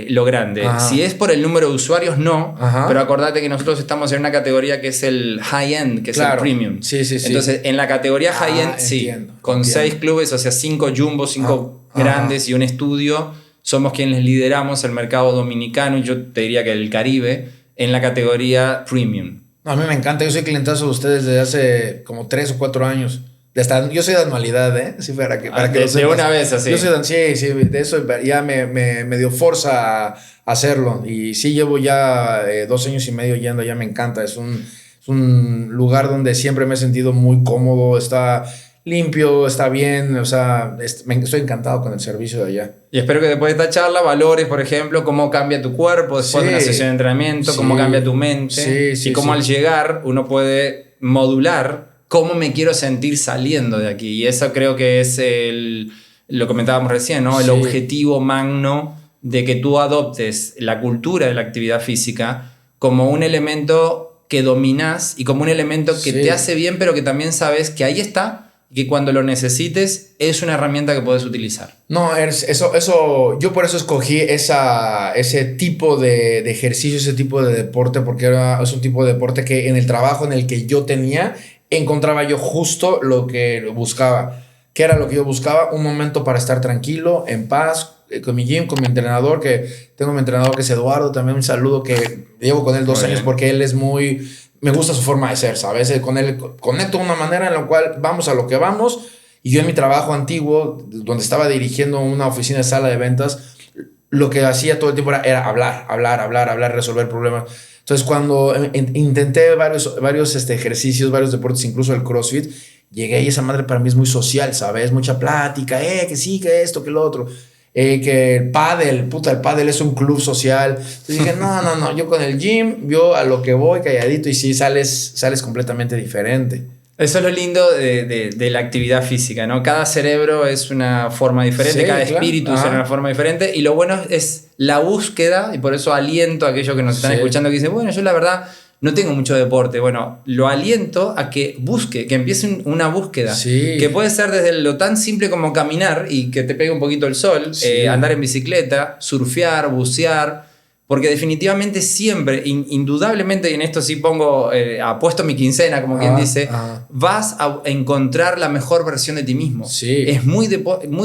lo grande. Si es por el número de usuarios, no. Pero acordate que nosotros estamos en una categoría que es el high-end, que es el premium. Sí. Entonces, en la categoría high-end, sí. Con 6 clubes, o sea, 5 jumbos, 5 grandes y un estudio, somos quienes lideramos el mercado dominicano y yo te diría que el Caribe en la categoría premium. No, a mí me encanta. Yo soy clientazo de ustedes desde hace como 3 o 4 años. Yo soy de anualidad, ¿eh? Sí, para que lo sepas. De una vez, así. Yo soy de eso ya me dio fuerza a hacerlo. Y sí, llevo ya 2 años y medio yendo, ya me encanta. Es un lugar donde siempre me he sentido muy cómodo, está limpio, está bien, o sea, estoy encantado con el servicio de allá. Y espero que después de esta charla valores, por ejemplo, cómo cambia tu cuerpo después de una sesión de entrenamiento, cómo cambia tu mente y cómo al llegar uno puede modular cómo me quiero sentir saliendo de aquí. Y eso creo que es lo comentábamos recién, ¿no? El objetivo magno de que tú adoptes la cultura de la actividad física como un elemento que dominas y como un elemento que te hace bien, pero que también sabes que ahí está y que cuando lo necesites es una herramienta que puedes utilizar. No, eso yo por eso escogí ese tipo de ejercicio, ese tipo de deporte, porque es un tipo de deporte que en el trabajo en el que yo tenía encontraba yo justo lo que buscaba. ¿Qué era lo que yo buscaba? Un momento para estar tranquilo, en paz, con mi gym, con mi entrenador, que tengo mi entrenador que es Eduardo, también un saludo, que llevo con él 2 años porque él es me gusta su forma de ser, ¿sabes? Con él conecto de una manera en la cual vamos a lo que vamos, y yo en mi trabajo antiguo, donde estaba dirigiendo una oficina de sala de ventas, lo que hacía todo el tiempo era hablar, resolver problemas. Entonces, cuando intenté varios ejercicios, varios deportes, incluso el CrossFit, llegué y esa madre para mí es muy social, ¿sabes? Mucha plática, que sí, que esto, que lo otro. Que el pádel es un club social. Entonces dije, no, yo con el gym, yo a lo que voy, calladito, y sí, sales completamente diferente. Eso es lo lindo de la actividad física, ¿no? Cada cerebro es una forma diferente, cada espíritu es una forma diferente, y lo bueno es la búsqueda, y por eso aliento a aquellos que nos están escuchando que dicen, bueno, yo la verdad no tengo mucho deporte. Bueno, lo aliento a que busque, que empiece una búsqueda, que puede ser desde lo tan simple como caminar y que te pegue un poquito el sol, andar en bicicleta, surfear, bucear. Porque definitivamente siempre, indudablemente, y en esto sí apuesto mi quincena, como quien dice, vas a encontrar la mejor versión de ti mismo. Es muy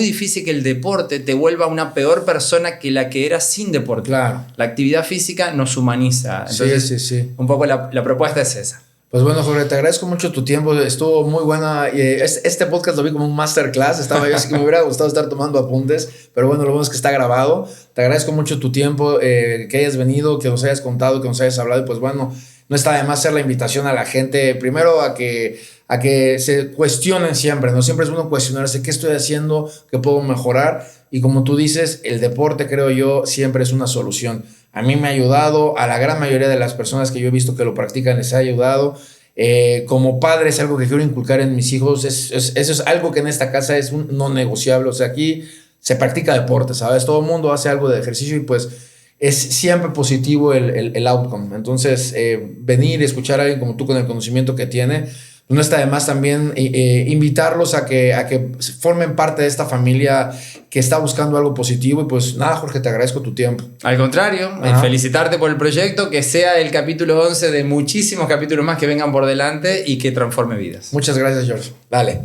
difícil que el deporte te vuelva una peor persona que la que eras sin deporte. Claro. La actividad física nos humaniza. Entonces, un poco la propuesta es esa. Pues bueno, Jorge, te agradezco mucho tu tiempo, estuvo muy buena. Este podcast lo vi como un masterclass, estaba yo así que me hubiera gustado estar tomando apuntes, pero bueno, lo bueno es que está grabado. Te agradezco mucho tu tiempo, que hayas venido, que nos hayas contado, que nos hayas hablado, y pues bueno, no está de más hacer la invitación a la gente, primero a que se cuestionen siempre, ¿no? Siempre es bueno cuestionarse qué estoy haciendo, qué puedo mejorar, y como tú dices, el deporte, creo yo, siempre es una solución. A mí me ha ayudado, a la gran mayoría de las personas que yo he visto que lo practican les ha ayudado. Como padre es algo que quiero inculcar en mis hijos. Eso es algo que en esta casa es un no negociable. O sea, aquí se practica deporte, ¿sabes? Todo el mundo hace algo de ejercicio y pues es siempre positivo el outcome. Entonces, venir y escuchar a alguien como tú con el conocimiento que tiene, no está de más también invitarlos a que formen parte de esta familia que está buscando algo positivo. Y pues nada, Jorge, te agradezco tu tiempo. Al contrario, felicitarte por el proyecto, que sea el capítulo 11 de muchísimos capítulos más que vengan por delante y que transforme vidas. Muchas gracias, George. Dale.